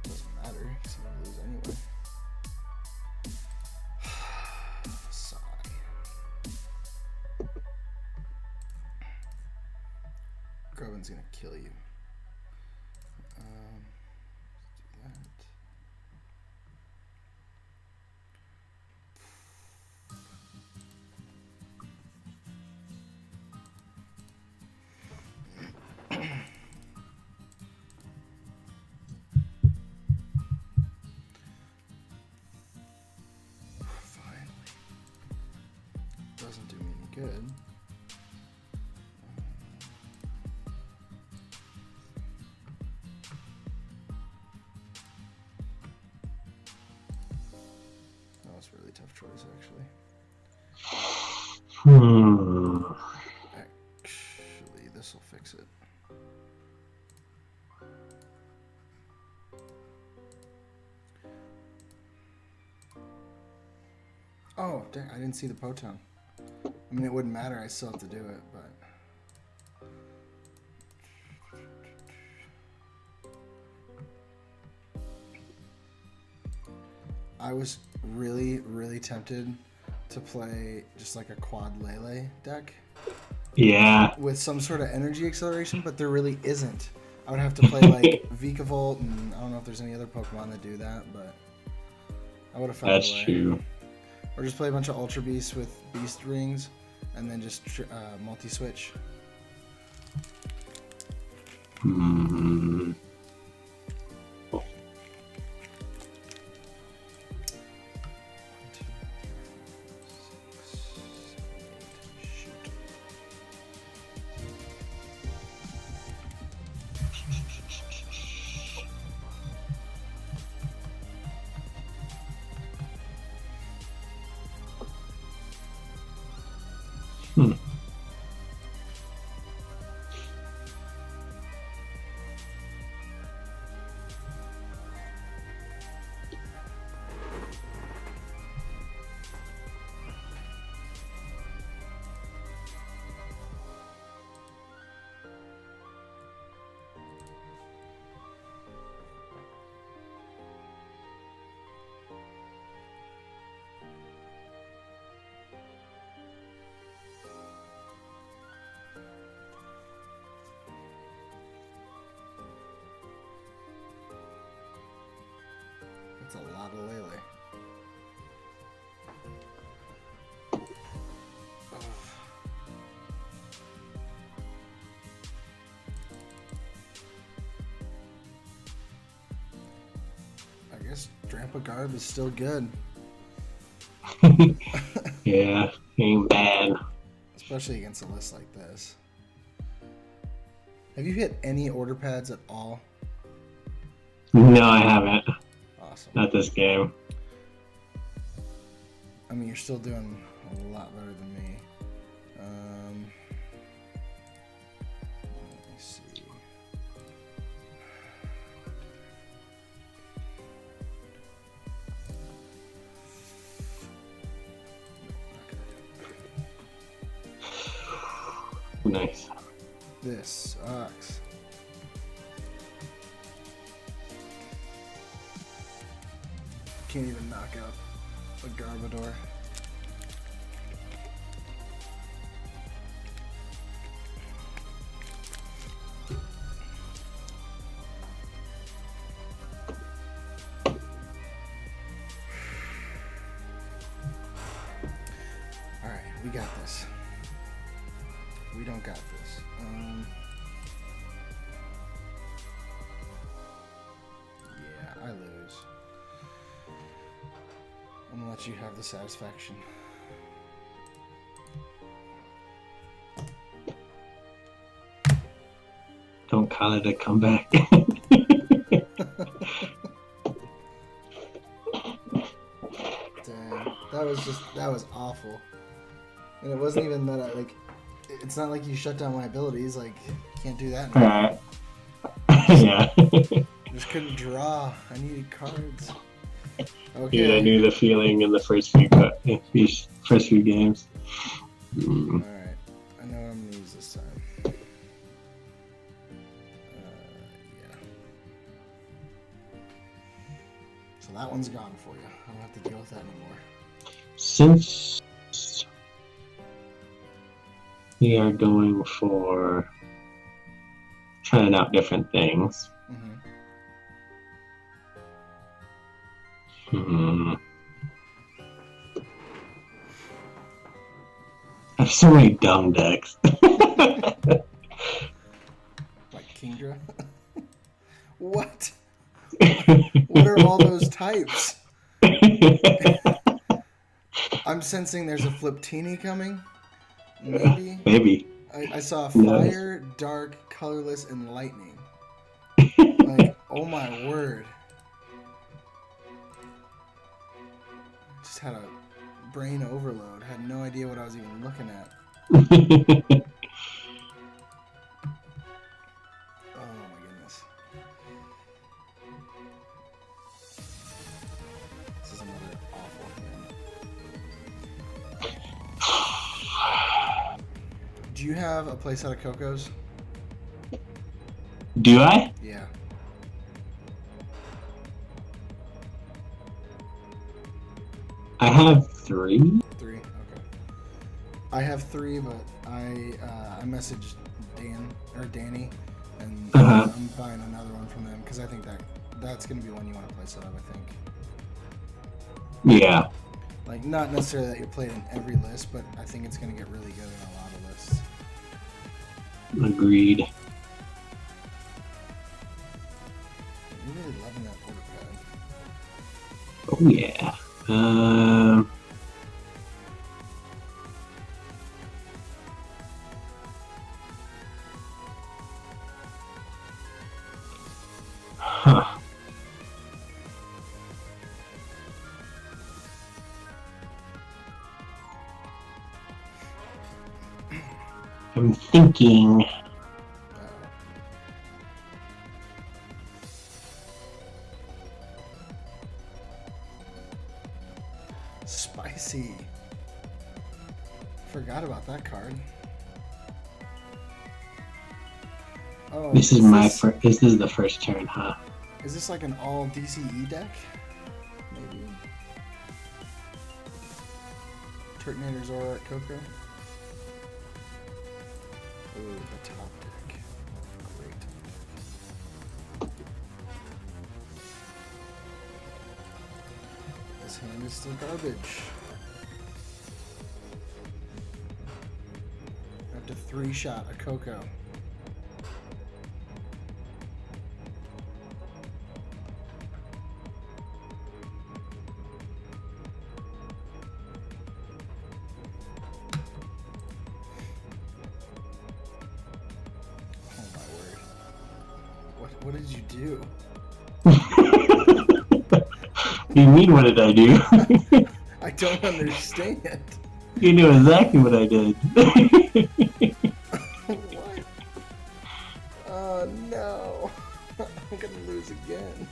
Doesn't matter because I'm going to lose anyway. Sigh. Groban's going to kill you. Let's do that. Doesn't do me any good. That was a really tough choice, actually. Actually, this will fix it. Oh, dang, I didn't see the Potown. I mean, it wouldn't matter. I still have to do it, but... I was really, really tempted to play just like a quad Lele deck. Yeah. With some sort of energy acceleration, but there really isn't. I would have to play like Vikavolt, and I don't know if there's any other Pokemon that do that, but I would have found a way. That's true. Or just play a bunch of Ultra Beasts with Beast Rings, and then just multi-switch. Hmm. That's a lot of Lele. I guess Drampa Garb is still good. Yeah, ain't bad. Especially against a list like this. Have you hit any order pads at all? No, I haven't. Awesome. Not this game. I mean, you're still doing a lot better than me. Let me see. Nice. This sucks. Can't even knock out a Garbodor. Alright, we got this. We don't got this. Yeah, I lose. I'm gonna let you have the satisfaction. Don't call it a comeback. Dang, that was awful. And it wasn't even that it's not like you shut down my abilities. Like, can't do that anymore. Yeah. Just couldn't draw. I needed cards. Okay. Dude, I knew the feeling in the first few games. All right, I know what I'm gonna use this time. Yeah. So that one's gone for you. I don't have to deal with that anymore. Since we are going for trying out different things. I have so many dumb decks. Like Kingdra? What? What are all those types? I'm sensing there's a Fliptini coming. Maybe. Maybe. I saw fire, dark, colorless, and lightning. Like, oh my word. Just had a brain overload. Had no idea what I was even looking at. Oh my goodness. This is another awful hand. Do you have a playset of Cocos? Do I? Yeah. I have 3. 3, okay. I have 3, but I messaged Danny, and I'm buying another one from them because I think that's gonna be one you want to play set up. I think. Yeah. Like, not necessarily that you play it in every list, but I think it's gonna get really good in a lot of lists. Agreed. I'm really loving that order pad. Oh yeah. Huh. I'm thinking. Spicy. Forgot about that card. Oh, This is my first. This is the first turn, huh? Is this like an all DCE deck? Maybe. Turtonator Zora at Coco. Ooh, the top deck. Great. This hand is still garbage. I have to 3-shot a Coco. What did you do? What do you mean, what did I do? I don't understand. You knew exactly what I did. What? Oh no. I'm gonna lose again.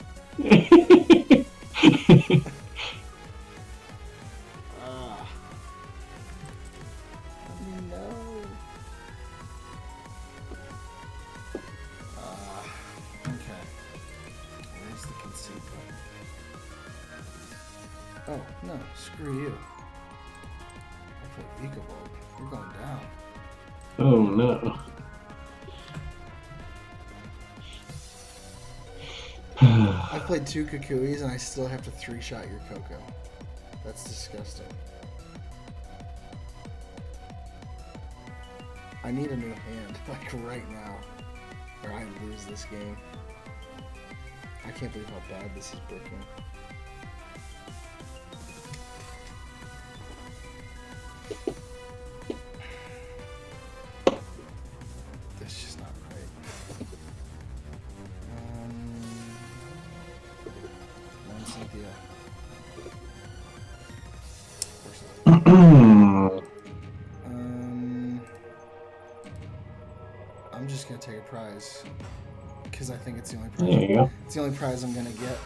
No. Okay. Where's the conceit button? Oh, no. Screw you. I put Vikavolt. We're going down. Oh no. I played 2 Kukuis and I still have to 3-shot your Coco. That's disgusting. I need a new hand, like right now, or I lose this game. I can't believe how bad this is breaking. That's just not right. prize. Because I think it's the only prize. There you go. It's the only prize I'm gonna get.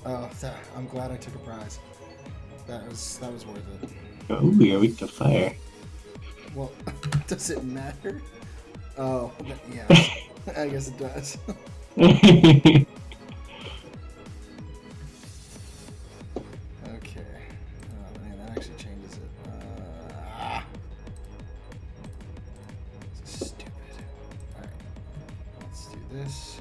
Oh, I'm glad I took a prize. That was worth it. Oh, we are weak to fire. Well, does it matter? Oh, yeah. I guess it does. Okay. Oh man, that actually changes it. This is stupid. Alright. Let's do this.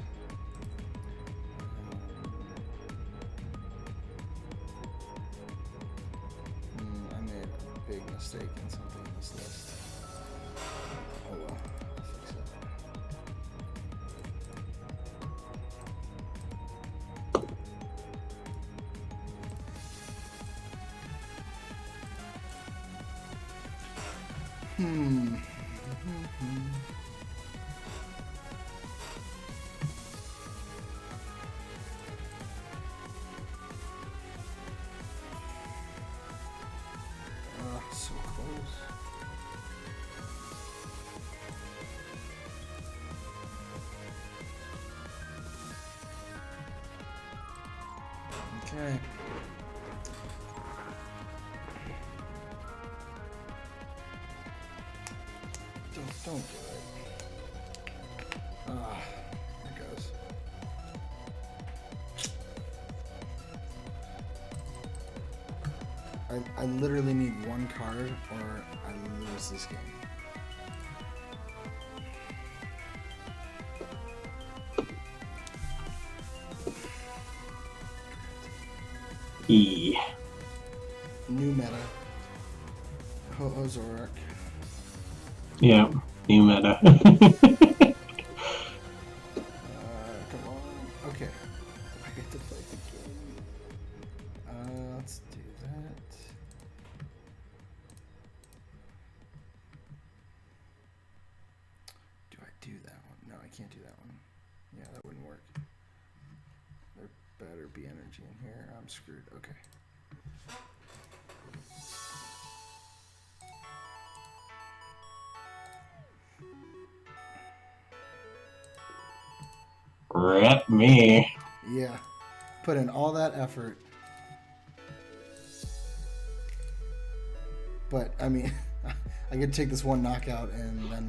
I made a big mistake in something in this list. Oh well. I'll fix it. So close. Okay. Don't do it. Ah, there it goes. I literally need one card or I lose this game. E. New meta. Ho-Zorak. Yeah, new meta. Come on. Okay. I get to play the game. Let's do that. Do I do that one? No, I can't do that one. Yeah, that wouldn't work. There better be energy in here. I'm screwed. Okay. Rip me. Yeah. Put in all that effort. But, I mean, I could take this one knockout and then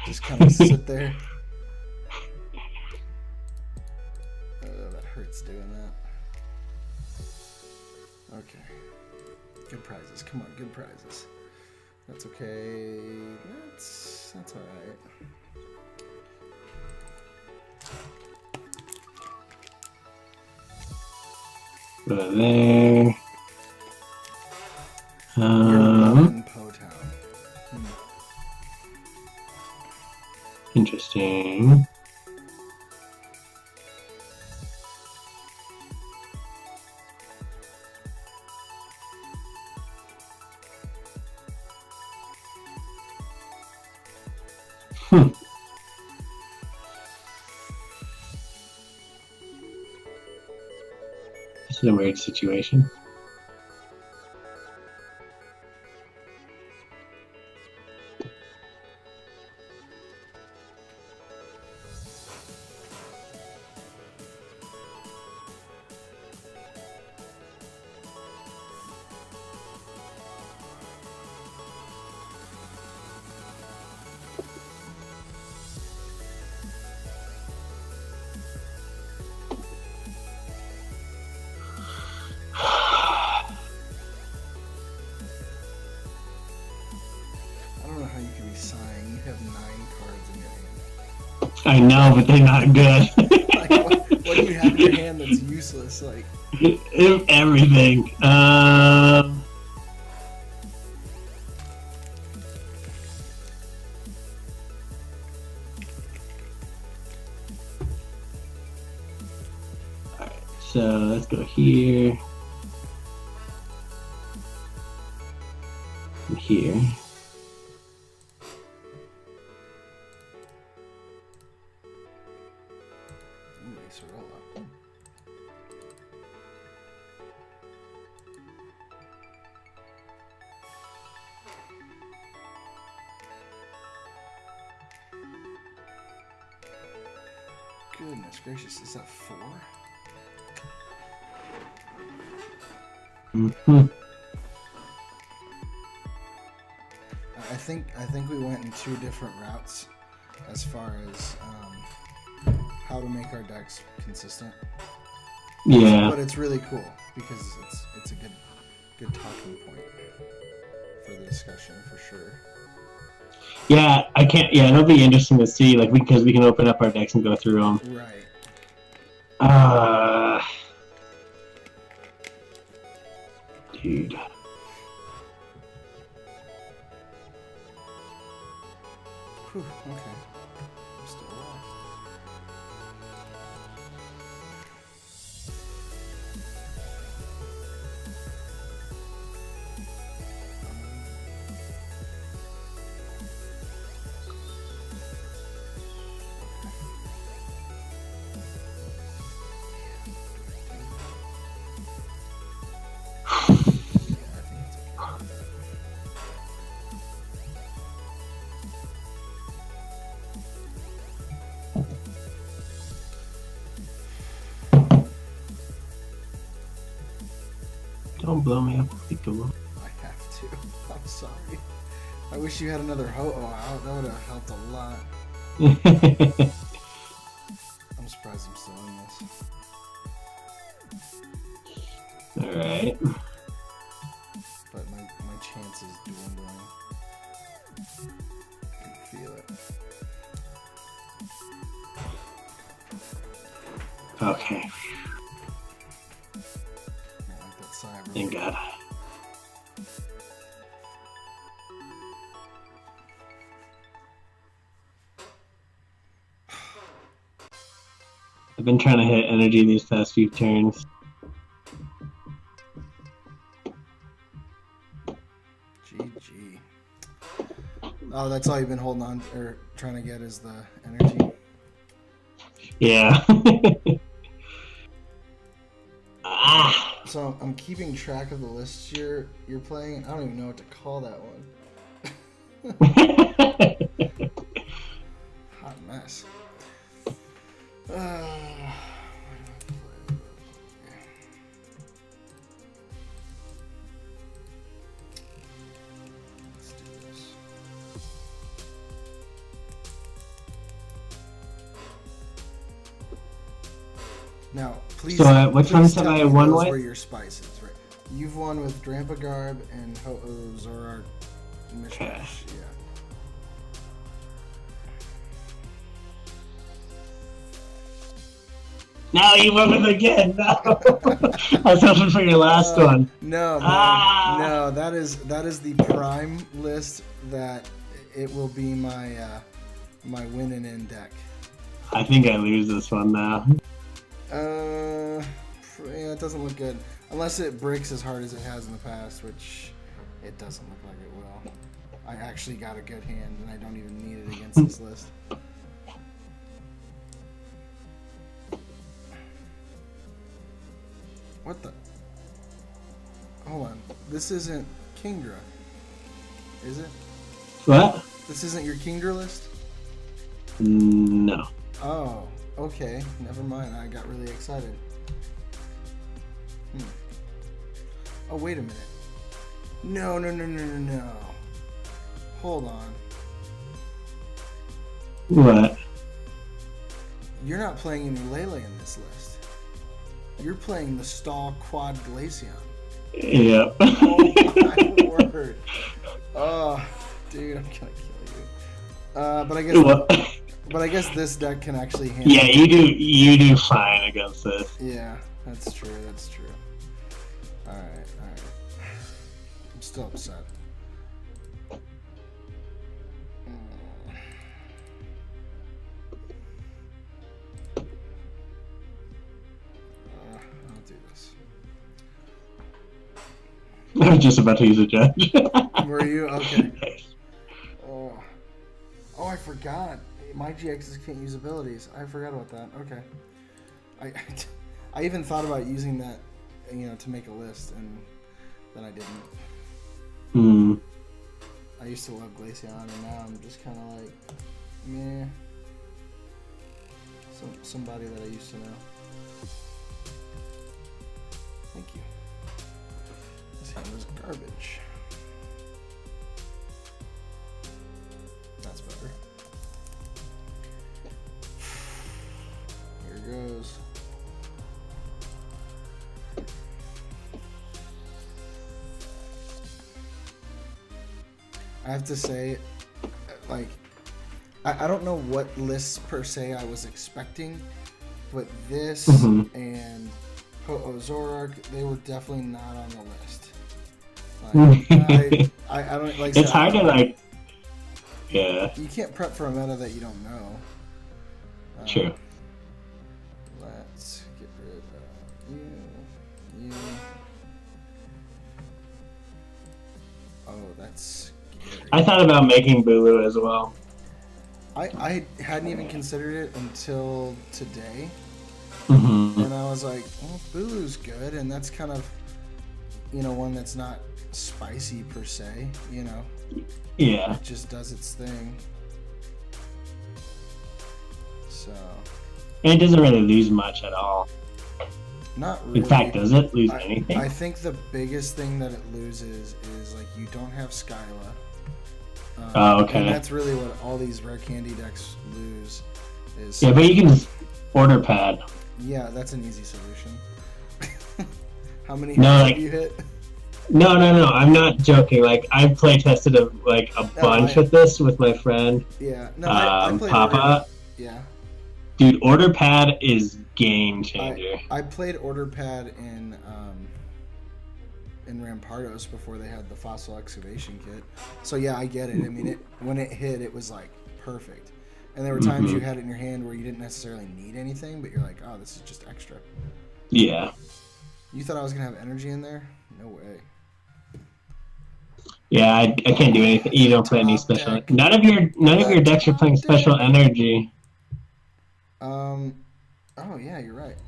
just kind of sit there. That hurts doing that. Okay. Good prizes. Come on, good prizes. That's okay. That's all right. Put it there. Interesting. This is a weird situation. I know, but they're not good. Like, what do you have in your hand that's useless? Like everything. Alright, so let's go here. And here. Goodness gracious, is that 4? Mm-hmm. I think we went in 2 different routes as far as how to make our decks consistent. Yeah. But it's really cool because it's a good talking point for the discussion for sure. Yeah, I can't. Yeah, it'll be interesting to see, like, because we can open up our decks and go through them. Right. Dude. Whew, okay. I'm still alive. Don't blow me up. Peekaboo. I have to. I'm sorry. I wish you had another Ho-Oh out. That would have helped a lot. I'm surprised I'm still in this. Alright. But my chance is dwindling. I can feel it. Okay. I like that sigh of Thank relief. God. I've been trying to hit energy these past few turns. GG. Oh, that's all you've been holding on or trying to get is the energy. Yeah. Ah. So I'm keeping track of the lists you're playing. I don't even know what to call that one. Hot mess. Let's do this. Now, please. So, which please ones tell have I me won those with? were your spices, right? You've won with Drampa Garb and Ho-Oh Zorar Mishmash. Okay. Yeah. No, you went with it again. No. I was hoping for your last one. No, man. Ah. No, that is the prime list that it will be my my win and in deck. I think I lose this one now. Yeah, it doesn't look good unless it breaks as hard as it has in the past, which it doesn't look like it will. I actually got a good hand, and I don't even need it against this list. What the? Hold on. This isn't Kingdra, is it? What? This isn't your Kingdra list? No. Oh, okay. Never mind. I got really excited. Oh, wait a minute. No. Hold on. What? You're not playing any Lele in this list. You're playing the Stall Quad Glaceon. Yep. Oh my word. Oh, dude, I'm gonna kill you. But I guess this deck can actually handle. Yeah, you do fine against this. Yeah, that's true. All right. I'm still upset. I'll do this. I was just about to use a judge. Were you? Okay. Oh, I forgot. My GXs can't use abilities. I forgot about that. Okay. I even thought about using that, to make a list, and then I didn't. I used to love Glaceon, and now I'm just kind of like, meh. Somebody that I used to know. Thank you. This hand is garbage. That's better. Here goes. I have to say, like, I don't know what lists per se I was expecting, but this and Ho-Oh-Zorark, they were definitely not on the list. Like, I don't like. It's hard to like. Yeah. You can't prep for a meta that you don't know. True. Let's get rid of you. Oh, that's scary. I thought about making Bulu as well. I hadn't even considered it until today. Mm-hmm. And I was like, well, Bulu's good, and that's kind of, one that's not spicy per se, Yeah. It just does its thing. So. And it doesn't really lose much at all. Not really. In fact, does it lose anything? I think the biggest thing that it loses is, like, you don't have Skyla. Oh, okay. And that's really what all these rare candy decks lose. Is yeah, but you can just order pad. Yeah, that's an easy solution. How many have you hit? No. I'm not joking. Like, I've play tested a bunch with this with my friend. Yeah. No, I played Papa. Yeah. Dude, order pad is game changer. I played order pad in Rampardos before they had the fossil excavation kit. So yeah, I get it. I mean, when it hit, it was like perfect. And there were times you had it in your hand where you didn't necessarily need anything, but you're like, oh, this is just extra. Yeah. You thought I was gonna have energy in there? No way. Yeah, I can't do anything. You don't play any special. Deck. None of your decks are playing special energy. Oh yeah, you're right.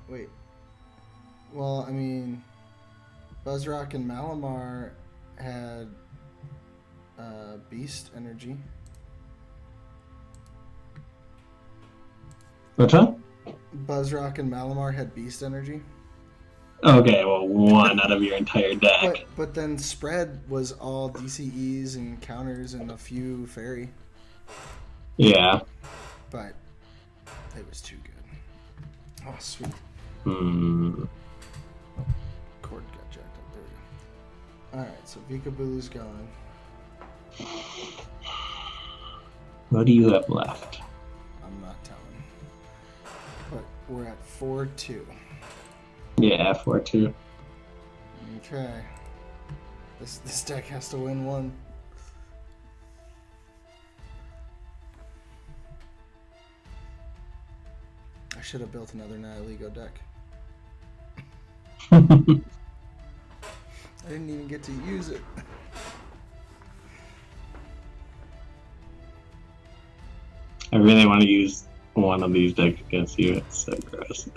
Wait. Well, I mean, Buzzrock and Malamar had Beast energy. Which one? Buzzrock and Malamar had Beast energy. Okay, well, one out of your entire deck. But then spread was all DCEs and counters and a few fairy. Yeah. But it was too good. Oh, sweet. Hmm. Oh, cord got jacked up. There we go. Alright, so Vikabulu's gone. What do you have left? I'm not telling. But we're at 4-2. Yeah, 4-2. Okay. This deck has to win one. I should have built another Nihilego deck. I didn't even get to use it. I really want to use one of these decks against you. It's so gross.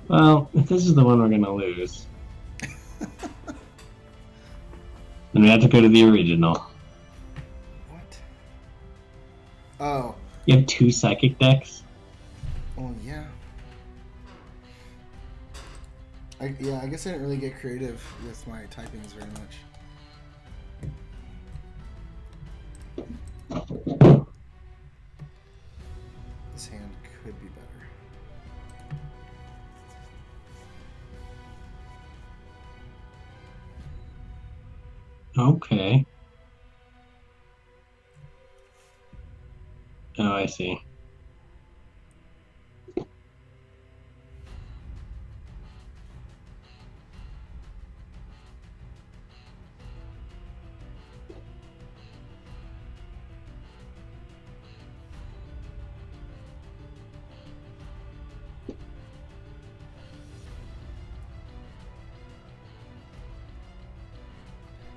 Well, if this is the one we're gonna lose, then we have to go to the original. What? Oh. You have 2 psychic decks? Oh, yeah. I guess I didn't really get creative with my typings very much. This hand could be better. Okay. Oh, I see.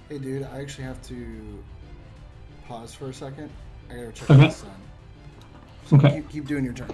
Hey, dude, I actually have to pause for a second. I gotta check Okay. my son. So Okay. keep doing your turn.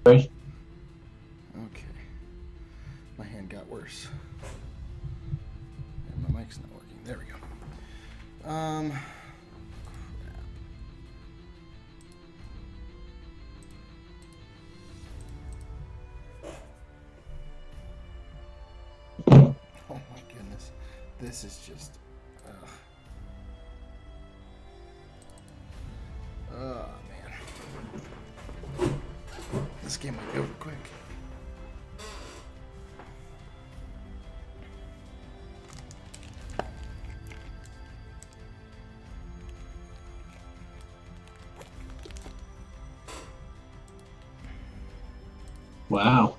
First, Okay. My hand got worse. And my mic's not working. There we go. Oh my goodness. This is just... Oh, man. This game might be over quick. wow.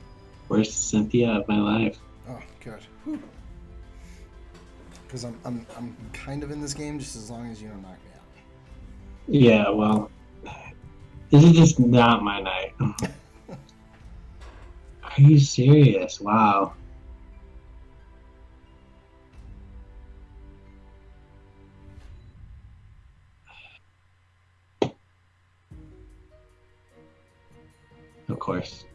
Worst Cynthia of my life. Oh, good. Because I'm kind of in this game just as long as you don't knock me out. Yeah, well, this is just not my night. Are you serious? Wow. Of course.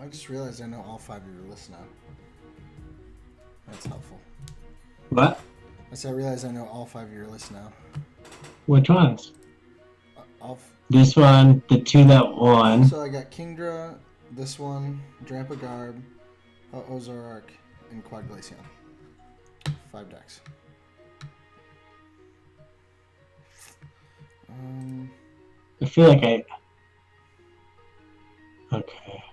I just realized I know all 5 of your lists now. That's helpful. What? I said I realize I know all 5 of your lists now. Which ones? All This one, the two that won. So I got Kingdra, this one, Drampa Garb, Ozark, and Quad Glaceon. 5 decks. I feel like I... Okay.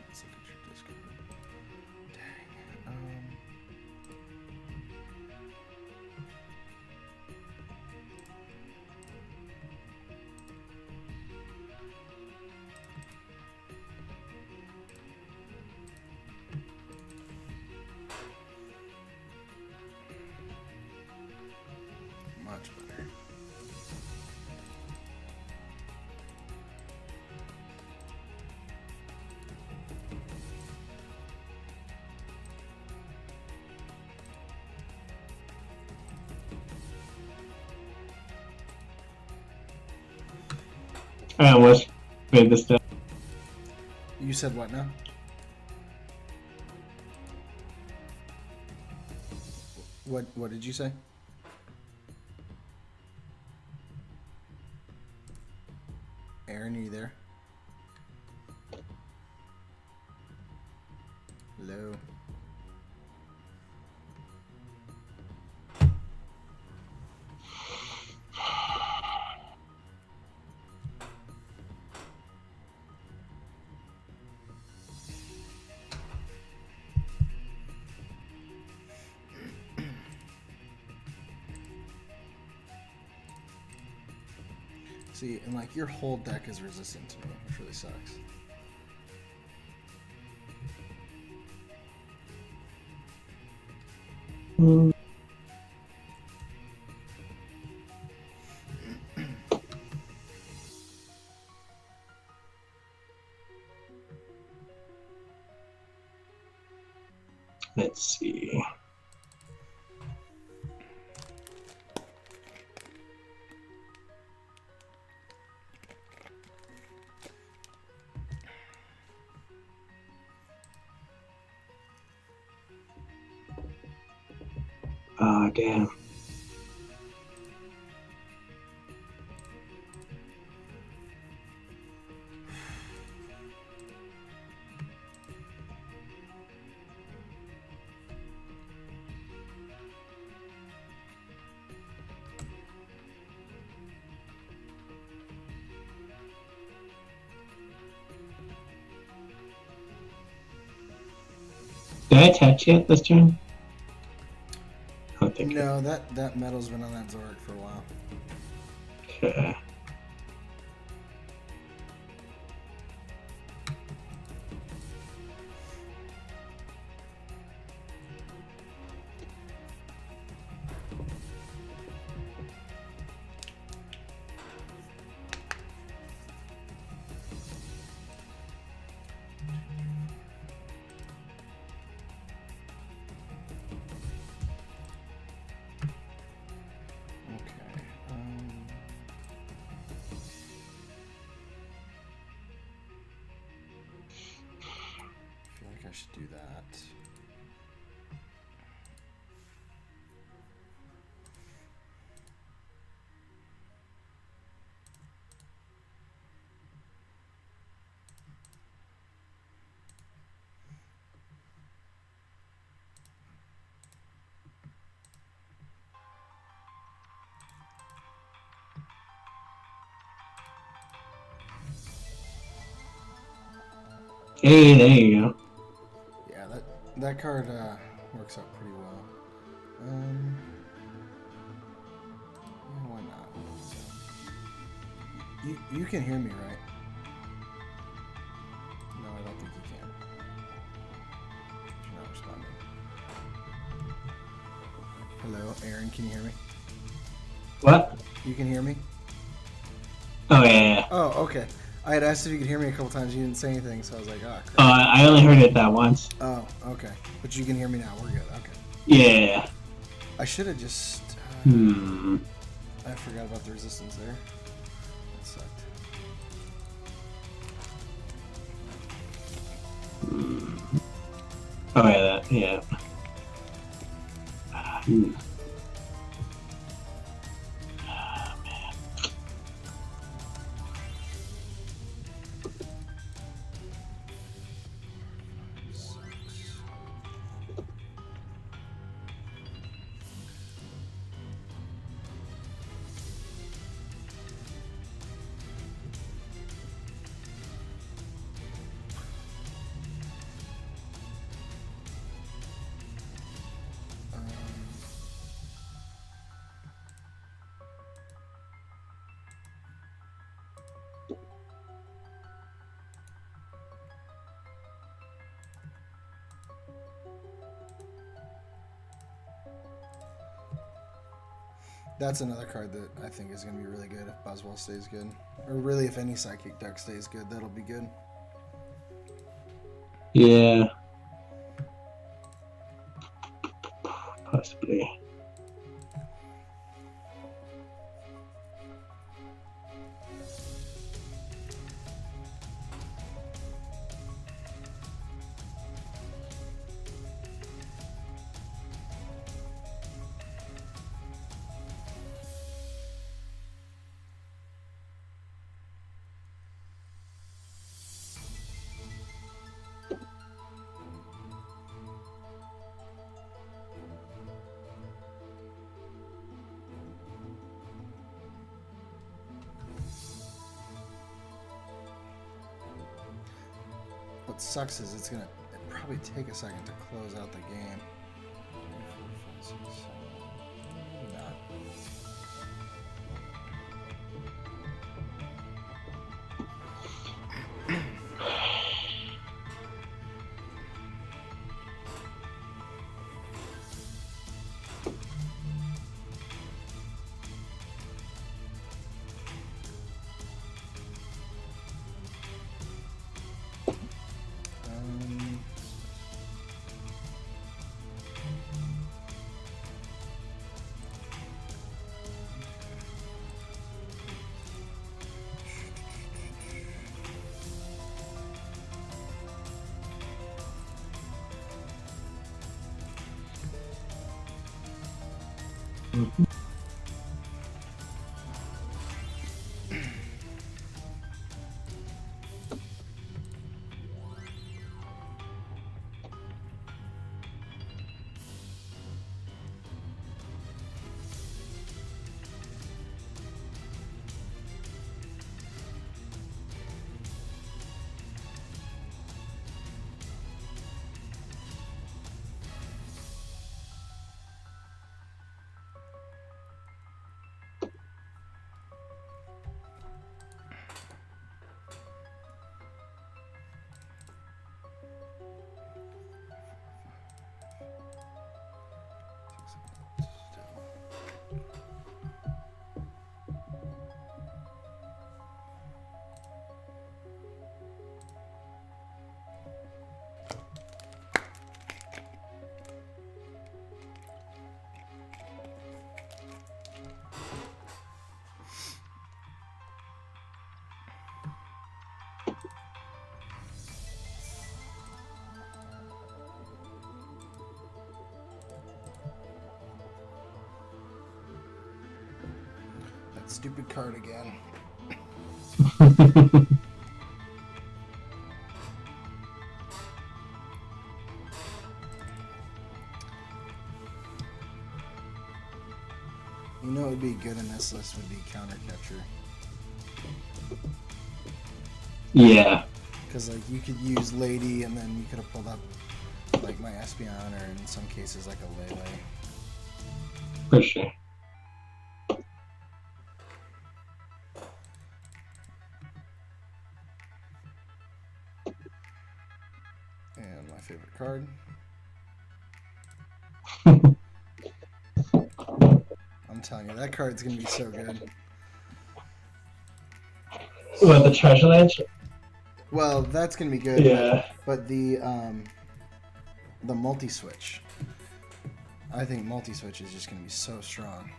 Let's look at your Discord. Dang. Much better. I almost made this down. You said what now? What did you say? Aaron, are you there? Hello. See, and like your whole deck is resistant to me, which really sucks. Let's see. Oh, damn. Did I touch yet this turn? I don't think No, that metal's been on that Zorak for a while. Okay. I should do that. Hey, there you go. Yeah, that card works out pretty well. Yeah, why not? You can hear me, right? No, I don't think you can. You're not responding. Hello, Aaron, can you hear me? What? You can hear me? Oh, yeah. Oh, okay. I had asked if you could hear me a couple times. You didn't say anything, so I was like, ah, crap. Oh, I only heard it that once. Oh, okay. But you can hear me now. We're good. Okay. Yeah. I should have just... I forgot about the resistance there. That sucked. Oh, yeah, yeah. That's another card that I think is going to be really good if Buzzwell stays good. Or really, if any Psychic deck stays good, that'll be good. Yeah. Possibly. What sucks is it's going to probably take a second to close out the game. Maybe not. stupid card again. You know what would be good in this list would be Counter Catcher. Yeah. Because like you could use Lady and then you could have pulled up like my Espeon or in some cases like a Lele. For sure. And my favorite card. I'm telling you, that card's gonna be so good. What, the Treasure Land? Well, that's gonna be good. Yeah. But the multi-switch. I think multi-switch is just gonna be so strong.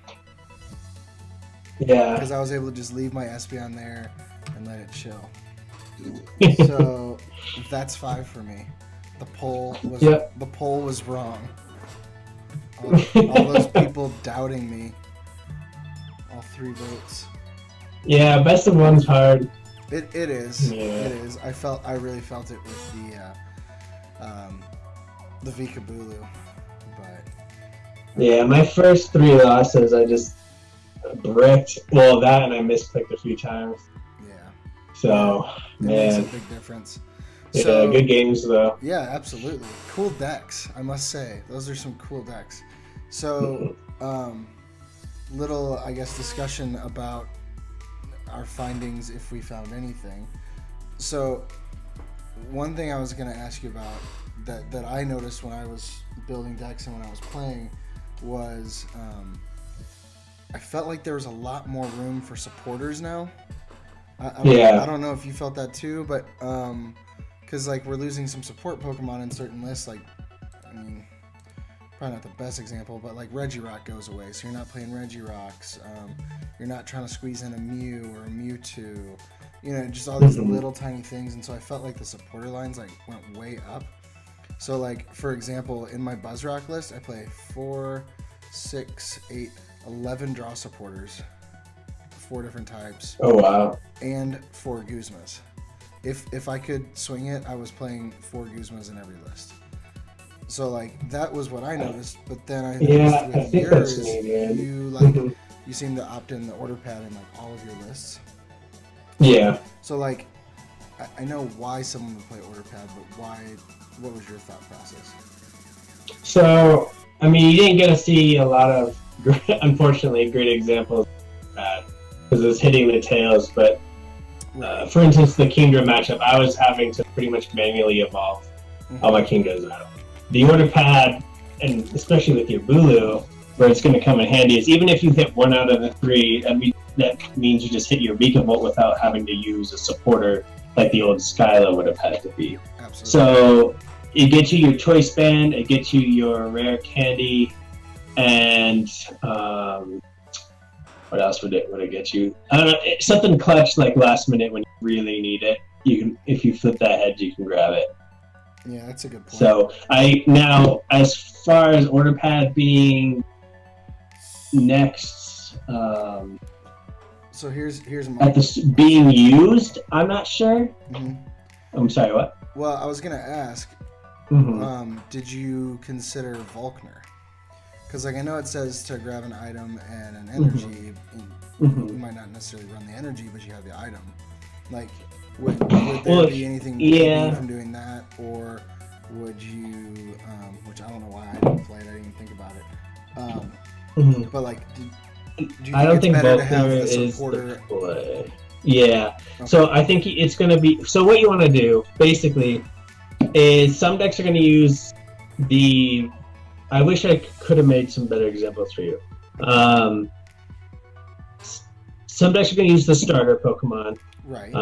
Yeah. Because I was able to just leave my Espeon there and let it chill. So that's 5 for me. The poll was wrong. All those people doubting me. All 3 votes. Yeah, best of one's hard. It is. Yeah. It is. I really felt it with the Vikabulu, but Yeah, my first 3 losses, I just bricked. Well, that and I misplayed a few times. yeah. So, It makes man. a big difference. Yeah, So, good games though. yeah, absolutely. Cool decks, I must say. Those are some cool decks. So, little, I guess, discussion about our findings if we found anything. So, one thing I was going to ask you about that I noticed when I was building decks and when I was playing was I felt like there was a lot more room for supporters now. I don't know if you felt that too, but because like we're losing some support Pokemon in certain lists, like I mean, probably not the best example, but like Regirock goes away, so you're not playing Regirocks. You're not trying to squeeze in a Mew or a Mewtwo. You know, just all these little tiny things, and so I felt like the supporter lines like went way up. So like for example, in my Buzzrock list, I play 4, 6, 8, 11 draw supporters, 4 different types. Oh wow. And 4 Guzmas. If I could swing it, I was playing 4 Guzmas in every list. So like that was what I noticed, but then I noticed with I think yours, that's me, man. you like you seem to opt in the order pad in like all of your lists. Yeah. So like I know why someone would play order pad, but why? What was your thought process? So, I mean, you didn't get to see a lot of, unfortunately, great examples of that because it was hitting the tails. But for instance, the Kingdra matchup, I was having to pretty much manually evolve all my Kingdras out. The order pad, and especially with your Bulu, where it's going to come in handy, is even if you hit 1 out of the 3, that means you just hit your Vikavolt without having to use a supporter like the old Skyla would have had to be. Absolutely. So it gets you your choice band, it gets you your rare candy, and what else would it get you? I don't know, something clutch like last minute when you really need it. You can, if you flip that head, you can grab it. Yeah, that's a good point. So now, as far as order pad being next, so here's my at this being used, I'm not sure. Mm-hmm. I'm sorry, what? Well, I was gonna ask, did you consider Volkner? Because like I know it says to grab an item and an energy. You might not necessarily run the energy, but you have the item. Like, would there be anything keeping you from doing that, or would you? Which I don't know why I didn't play it. I didn't even think about it. But like, do you think I don't it's think better to have Volkner the is supporter? the play. Yeah. Okay. So I think it's going to be. So what you want to do basically is some decks are going to use the. I wish I could have made some better examples for you. Some decks are going to use the starter Pokemon. Right.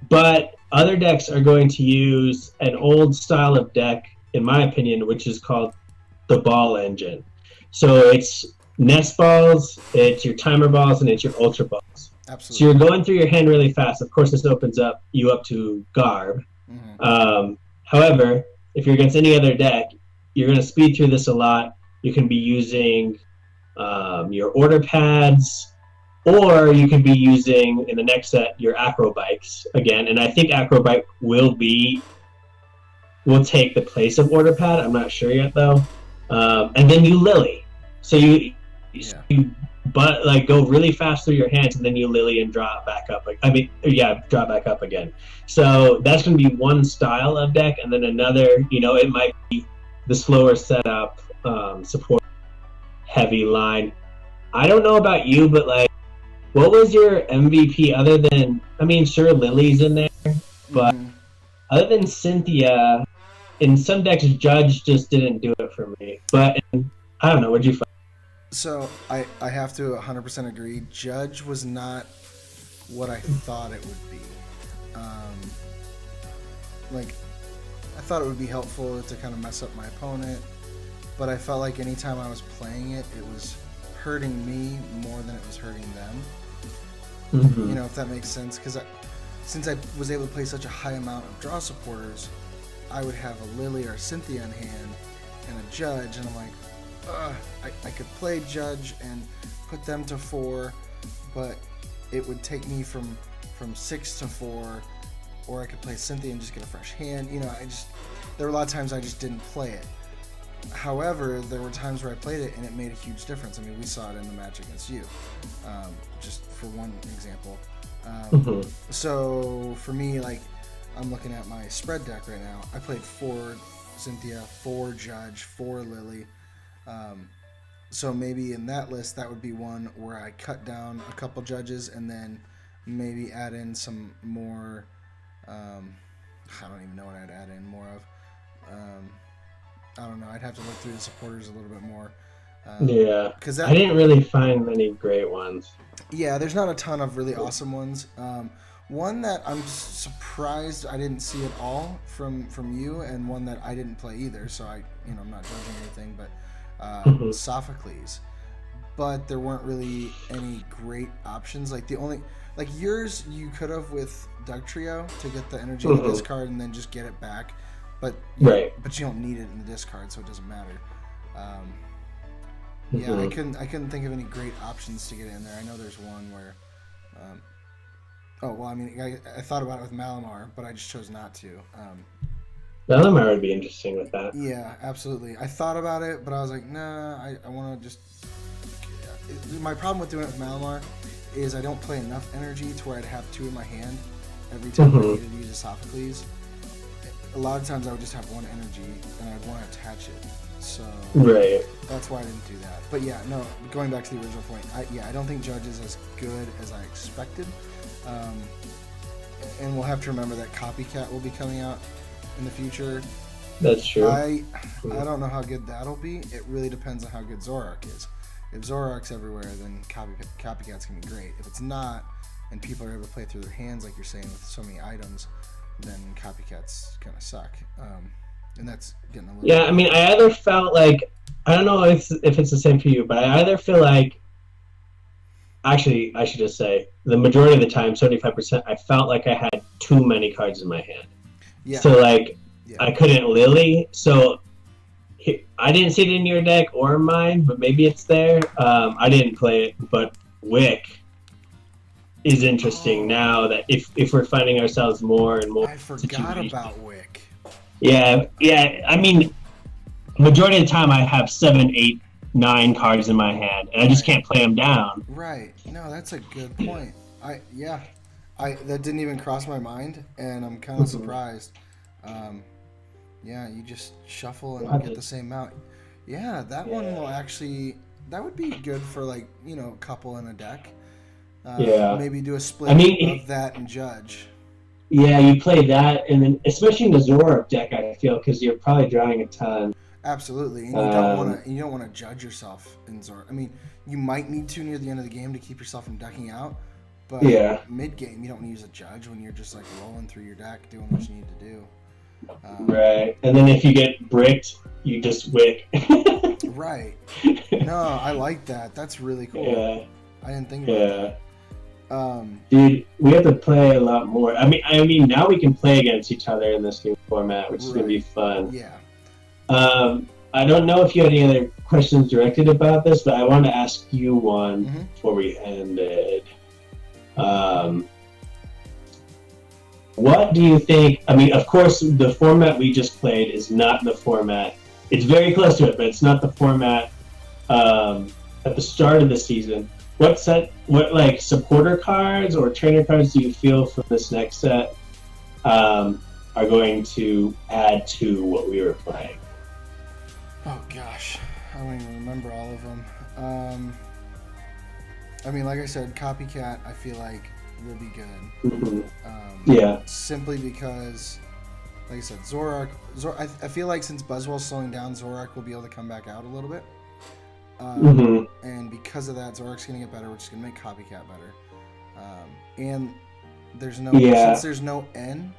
But other decks are going to use an old style of deck, in my opinion, which is called the ball engine. So it's nest balls, it's your timer balls, and it's your ultra balls. Absolutely. So you're going through your hand really fast. Of course, this opens up you up to Garb. However, if you're against any other deck, you're going to speed through this a lot. You can be using your order pads, Or you could be using, in the next set, your acrobikes again. And I think acrobike will take the place of order pad. I'm not sure yet, though. And then you Lily. So you go really fast through your hands, and then you Lily and draw it back up. Draw back up again. So that's going to be one style of deck, and then another, it might be the slower setup, support heavy line. I don't know about you, but what was your MVP other than, sure, Lily's in there, but other than Cynthia, in some decks, Judge just didn't do it for me. But I don't know, what'd you find? So I have to 100% agree. Judge was not what I thought it would be. I thought it would be helpful to kind of mess up my opponent, but I felt like anytime I was playing it, it was hurting me more than it was hurting them. Mm-hmm. If that makes sense, because since I was able to play such a high amount of draw supporters, I would have a Lily or a Cynthia in hand and a Judge, and I'm like, I could play Judge and put them to 4, but it would take me from 6 to 4, or I could play Cynthia and just get a fresh hand. There were a lot of times I just didn't play it. However, there were times where I played it and it made a huge difference. We saw it in the match against you, just for one example. So for me, I'm looking at my spread deck right now. I played 4 Cynthia, 4 Judge, 4 Lily. So maybe in that list, that would be one where I cut down a couple Judges and then maybe add in some more. I don't even know what I'd add in more of. I don't know. I'd have to look through the supporters a little bit more. Because I didn't really find many great ones. Yeah, there's not a ton of really awesome ones. One that I'm surprised I didn't see at all from you, and one that I didn't play either. So I'm not judging anything, but Sophocles. But there weren't really any great options. Yours, you could have with Doug Trio to get the energy in the discard and then just get it back. But but you don't need it in the discard, so it doesn't matter. I couldn't think of any great options to get in there. I know there's one where, I thought about it with Malamar, but I just chose not to. Malamar would be interesting with that. Yeah, absolutely. I thought about it, but I was like, nah. I want to just. My problem with doing it with Malamar is I don't play enough energy to where I'd have 2 in my hand every time I needed to use a Sophocles. A lot of times I would just have 1 energy and I'd want to attach it. So that's why I didn't do that. But going back to the original point, I don't think Judge is as good as I expected. And we'll have to remember that Copycat will be coming out in the future. That's true. I don't know how good that'll be. It really depends on how good Zoroark is. If Zoroark's everywhere, then Copycat's going to be great. If it's not, and people are able to play through their hands, like you're saying, with so many items, then Copycats kind of suck. And that's getting a little... Yeah, I either felt like... I don't know if it's the same for you, but I either feel like... Actually, I should just say, the majority of the time, 75%, I felt like I had too many cards in my hand. Yeah. So, I couldn't Lily, so... I didn't see it in your deck or mine, but maybe it's there. I didn't play it, but Wick is interesting now that if we're finding ourselves more and more. I forgot about Wick. Yeah. Majority of the time I have 7, 8, 9 cards in my hand, and I just can't play them down. Right. No, that's a good point. That didn't even cross my mind, and I'm kind of surprised. You just shuffle and get the same amount. Yeah, that one will actually... That would be good for, a couple in a deck. Maybe do a split of that and Judge. Yeah, you play that, and then especially in the Zoroark deck, I feel, because you're probably drawing a ton. Absolutely, and you don't want to judge yourself in Zoroark. You might need to near the end of the game to keep yourself from ducking out, but mid game you don't want to use a Judge when you're just rolling through your deck, doing what you need to do. Right, and then if you get bricked, you just Wick. Right. No, I like that. That's really cool. Yeah. I didn't think about that. Dude, we have to play a lot more. Now we can play against each other in this new format, which is gonna be fun. Yeah. I don't know if you had any other questions directed about this, but I want to ask you one before we ended. What do you think? I mean, of course, the format we just played is not the format. It's very close to it, but it's not the format at the start of the season. What supporter cards or trainer cards do you feel from this next set are going to add to what we were playing? Oh gosh, I don't even remember all of them. I mean, like I said, Copycat, I feel like will be good. Yeah. Simply because, like I said, Zorak. I feel like since Buzzwell's slowing down, Zorak will be able to come back out a little bit. And because of that, Zorak's gonna get better, which is gonna make Copycat better. And there's no since there's no N,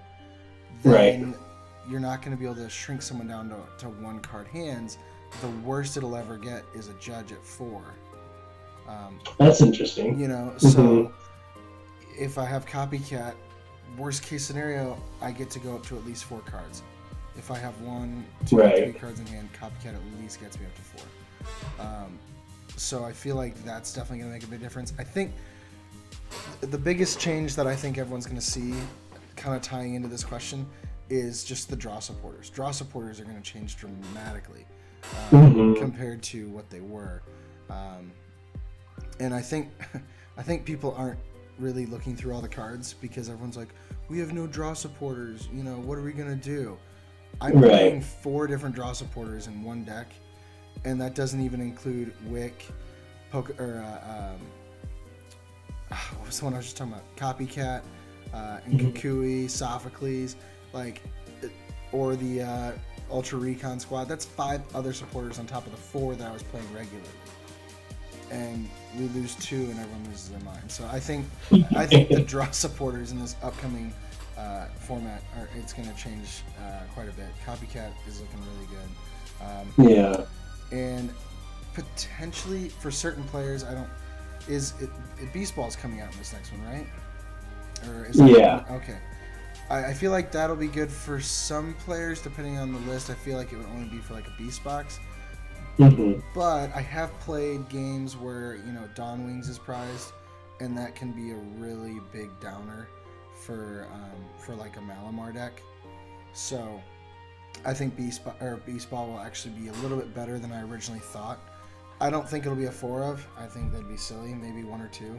then you're not gonna be able to shrink someone down to 1 card hands. The worst it'll ever get is a judge at 4. That's interesting. You know, so if I have Copycat, worst case scenario, I get to go up to at least 4 cards. If I have 1, 2, 3 cards in hand, Copycat at least gets me up to 4. So I feel like that's definitely going to make a big difference. I think the biggest change that I think everyone's going to see, kind of tying into this question, is just the draw supporters. Draw supporters are going to change dramatically compared to what they were. And I think people aren't really looking through all the cards because everyone's like, we have no draw supporters. You know, what are we going to do? I'm playing 4 different draw supporters in one deck. And that doesn't even include Wick, what was the one I was just talking about? Copycat, Nkukui, Sophocles, or the Ultra Recon Squad. That's 5 other supporters on top of the 4 that I was playing regularly. And we lose 2 and everyone loses their mind. So I think the draw supporters in this upcoming format, it's going to change quite a bit. Copycat is looking really good. And potentially for certain players, Beast Ball's coming out in this next one, right? Or is that okay. I feel like that'll be good for some players depending on the list. I feel like it would only be for like a Beast Box. But I have played games where, you know, Dawn Wings is prized, and that can be a really big downer for like a Malamar deck. So I think Beast Ball will actually be a little bit better than I originally thought. I don't think it'll be a 4 of. I think that'd be silly. Maybe 1 or 2.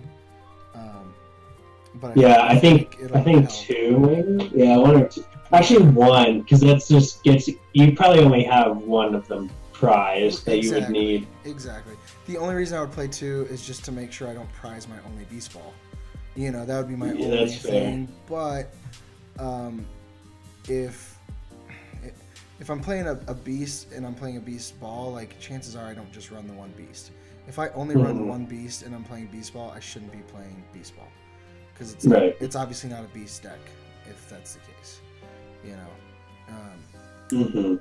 But I think 2. Maybe. Yeah, 1 or 2. Actually 1, because that's just you probably only have 1 of them prized that you would need. Exactly. The only reason I would play 2 is just to make sure I don't prize my only Beast Ball. You know, that would be my only thing. Fair. But if I'm playing a beast and I'm playing a beast ball, like chances are I don't just run the 1 beast. If I only run 1 beast and I'm playing beast ball, I shouldn't be playing beast ball because it's obviously not a beast deck if that's the case, you know.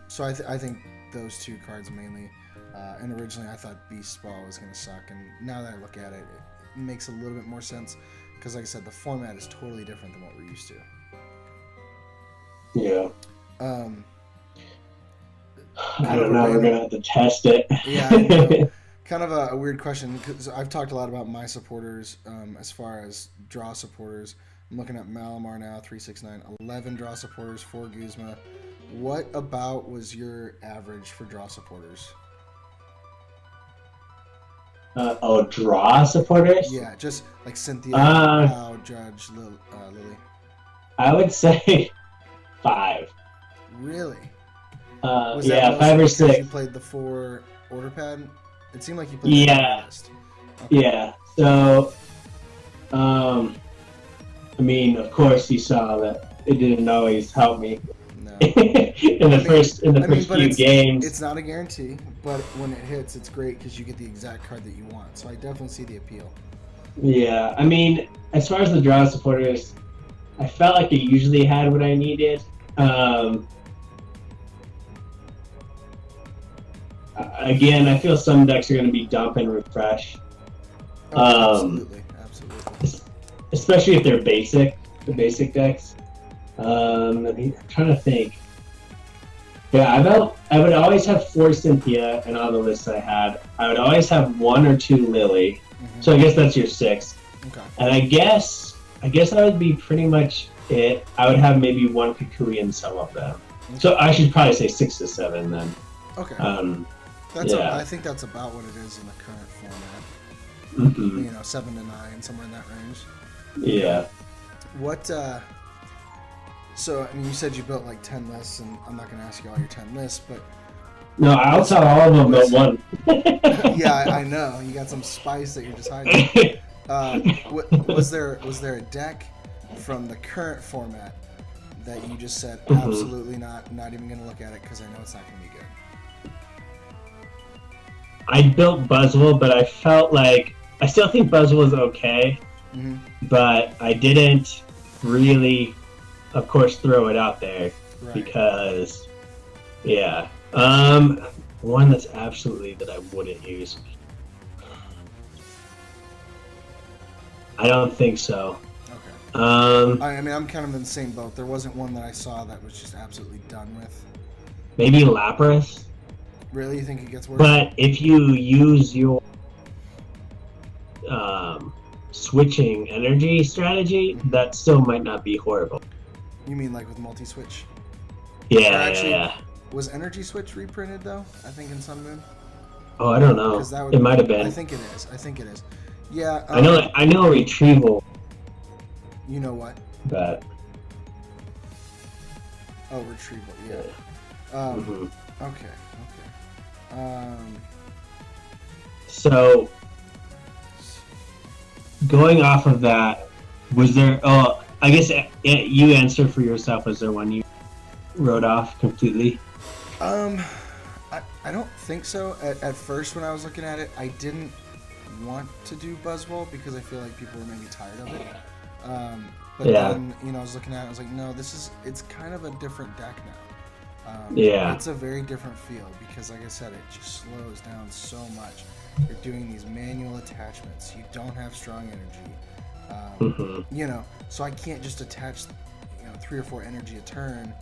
So I think those 2 cards mainly. And originally I thought beast ball was going to suck, and now that I look at it, it makes a little bit more sense because, like I said, the format is totally different than what we're used to. Yeah. I don't know. We're gonna have to test it. Yeah, I know. Kind of a weird question because I've talked a lot about my supporters as far as draw supporters. I'm looking at Malamar now, 369, 11 draw supporters, 4 Guzma. What about was your average for draw supporters? Draw supporters? Yeah, just like Cynthia, Pao, Judge, Lily. I would say 5. Really? Was 5 or 6. You played the 4 order pad? It seemed like you played the list. Okay. Yeah. So, I mean, of course, you saw that it didn't always help me. No. in the first few games. It's not a guarantee, but when it hits, it's great because you get the exact card that you want. So I definitely see the appeal. Yeah, I mean, as far as the draw supporters, I felt like I usually had what I needed. Again, I feel some decks are going to be dump and refresh. Absolutely. Especially if they're the basic decks. I'm trying to think. Yeah, I would always have 4 Cynthia in all the lists I had. I would always have 1 or 2 Lily. Mm-hmm. So I guess that's your 6. Okay. And I guess that would be pretty much it. I would have maybe 1 Kukui in some of them. Okay. So I should probably say 6 to 7 then. Okay. Yeah. I think that's about what it is in the current format. Mm-hmm. You know, 7 to 9, somewhere in that range. Yeah. What? So I mean, you said you built like 10 lists, and I'm not going to ask you all your 10 lists, but no, I'll tell all of them but one. Yeah, I know you got some spice that you're just hiding. Was there a deck from the current format that you just said absolutely not even going to look at it because I know it's not going to be good? I built Buzzwole, but I felt like I still think Buzzwole is okay, but I didn't really, of course, throw it out there because, yeah. One that's absolutely that I wouldn't use. I don't think so. Okay. I mean, I'm kind of in the same boat. There wasn't one that I saw that was just absolutely done with. Maybe Lapras. Really? You think it gets worse? But if you use your switching energy strategy, that still might not be horrible. You mean like with multi-switch? Yeah, yeah. Was Energy Switch reprinted though? I think in Sun Moon. Oh, I don't know. It might have been. I think it is. Yeah. I know Retrieval. You know what? But. Oh, Retrieval. Yeah. Okay. So, going off of that, was there? Oh, I guess you answer for yourself. Was there one you wrote off completely? I don't think so. At first, when I was looking at it, I didn't want to do Buzzwole because I feel like people were maybe tired of it. But then, I was looking at it, I was like, no, it's kind of a different deck now. It's a very different feel because, like I said, it just slows down so much. You're doing these manual attachments. You don't have strong energy. So I can't just attach, 3 or 4 energy a turn.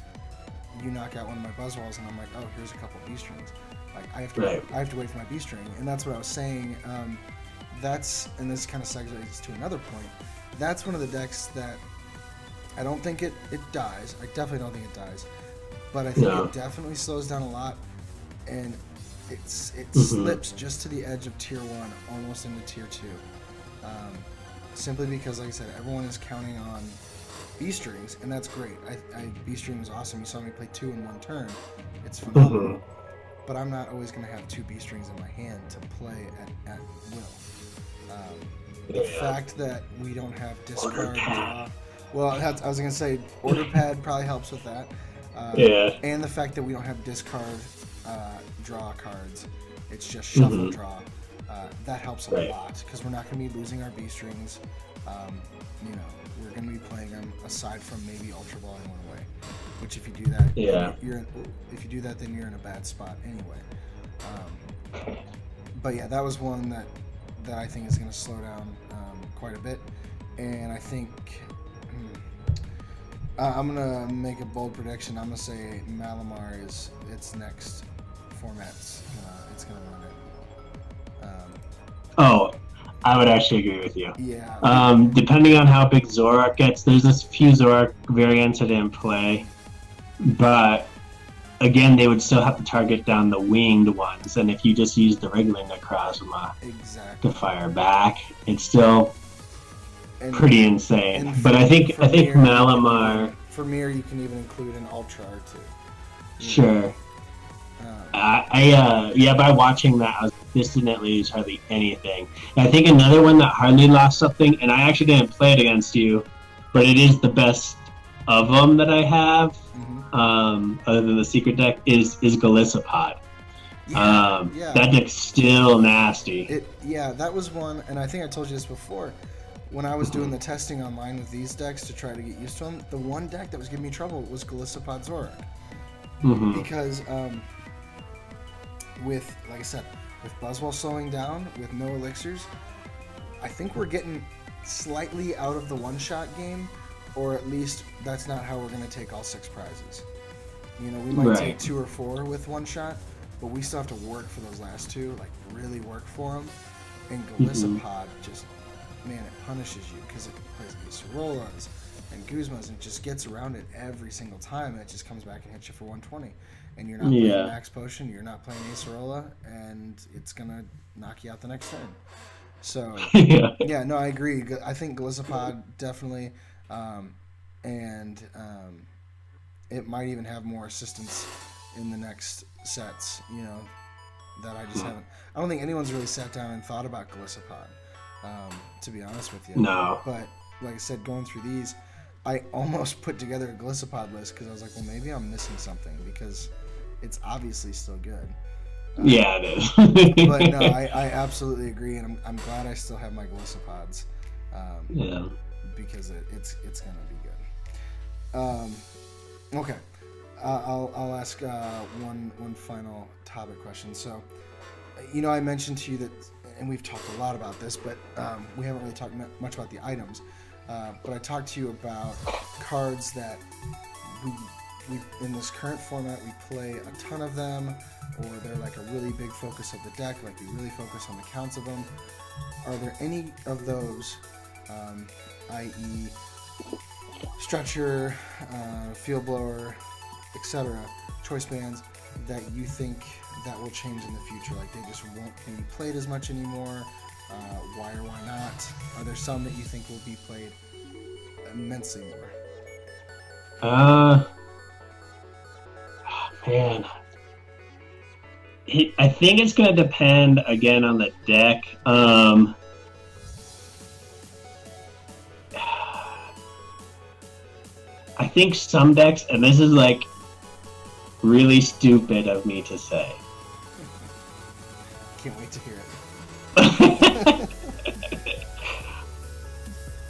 You knock out one of my Buzzwoles, and I'm like, oh, here's a couple B strings. Like I have to wait for my B string, and that's what I was saying. And this kind of segues to another point. That's one of the decks that I don't think it dies. I definitely don't think it dies, but I think it definitely slows down a lot, and it slips just to the edge of tier 1, almost into tier 2. Simply because, like I said, everyone is counting on B strings, and that's great. B string is awesome. You saw me play 2 in 1 turn. It's phenomenal. But I'm not always going to have 2 B strings in my hand to play at will. The fact that we don't have discard draw. Well, I was going to say order pad probably helps with that. And the fact that we don't have discard draw cards. It's just shuffle draw. That helps a lot because we're not going to be losing our B strings. We're going to be playing them aside from maybe Ultra Ball and One Away, which if you do that, then you're in a bad spot anyway. But yeah, that was one that I think is going to slow down quite a bit, and I think I'm going to make a bold prediction. I'm going to say Malamar is its next formats. It's going to run it. I would actually agree with you. Yeah. Depending on how big Zoroark gets, there's a few Zoroark variants that didn't play, but again, they would still have to target down the winged ones, and if you just use the regular Necrozma to fire back, it's still pretty insane. But I think Malamar. For Mir, you can even include an Ultra or 2. Sure. By watching that, this didn't lose hardly anything. And I think another one that hardly lost something, and I actually didn't play it against you, but it is the best of them that I have, other than the secret deck, is Galissapod. That deck's still nasty. That was one, and I think I told you this before. When I was doing the testing online with these decks to try to get used to them, the one deck that was giving me trouble was Galissapod Zoroark. Because with, like I said, with Buzzwole slowing down, with no elixirs, I think we're getting slightly out of the one-shot game, or at least that's not how we're going to take all 6 prizes. You know, we might Right. take 2 or 4 with one shot, but we still have to work for those last 2, like really work for them. And Galissapod just, man, it punishes you because it plays Acerolas and Guzmas and it just gets around it every single time, and it just comes back and hits you for 120. And you're not playing Max Potion, you're not playing Acerola, and it's gonna knock you out the next turn. So yeah, no, I agree. I think Galissapod definitely, and it might even have more assistance in the next sets. You know, that I just haven't. I don't think anyone's really sat down and thought about Galissapod, to be honest with you. No. But like I said, going through these, I almost put together a Galissapod list because I was like, well, maybe I'm missing something because it's obviously still good. Yeah, it is. But no, I absolutely agree, and I'm glad I still have my Glissapods. Yeah. Because it's gonna be good. Okay, I'll ask one final topic question. So, you know, I mentioned to you that, and we've talked a lot about this, but we haven't really talked much about the items. But I talked to you about cards that we in this current format we play a ton of them, or they're like a really big focus of the deck, like we really focus on the counts of them. Are there any of those, i.e. Stretcher, Field Blower, etc., choice bands, that you think that will change in the future? Like they just won't be played as much anymore? Why or why not? Are there some that you think will be played immensely more? Man. I think it's going to depend, again, on the deck. I think some decks, and this is like really stupid of me to say. Can't wait to hear it.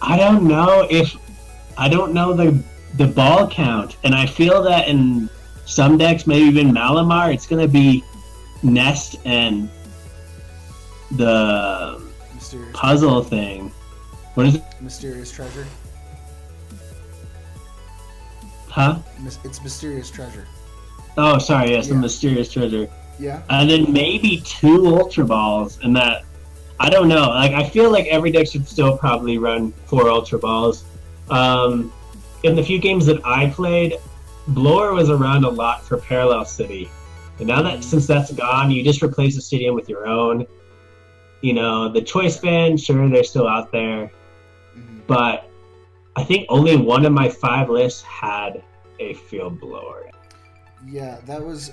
I don't know the ball count, and I feel that in some decks, maybe even Malamar, it's going to be Nest and the Mysterious puzzle thing. What is it? Mysterious Treasure. Huh? It's Mysterious Treasure. Oh, sorry, yes, Yeah. the Mysterious Treasure. Yeah. And then maybe 2 Ultra Balls, and that, I don't know. Like, I feel like every deck should still probably run 4 Ultra Balls. In the few games that I played, Blower was around a lot for Parallel City. And now that, since that's gone, you just replace the stadium with your own. You know, the choice band, sure, they're still out there. Mm-hmm. But I think only one of my 5 lists had a Field Blower. Yeah, that was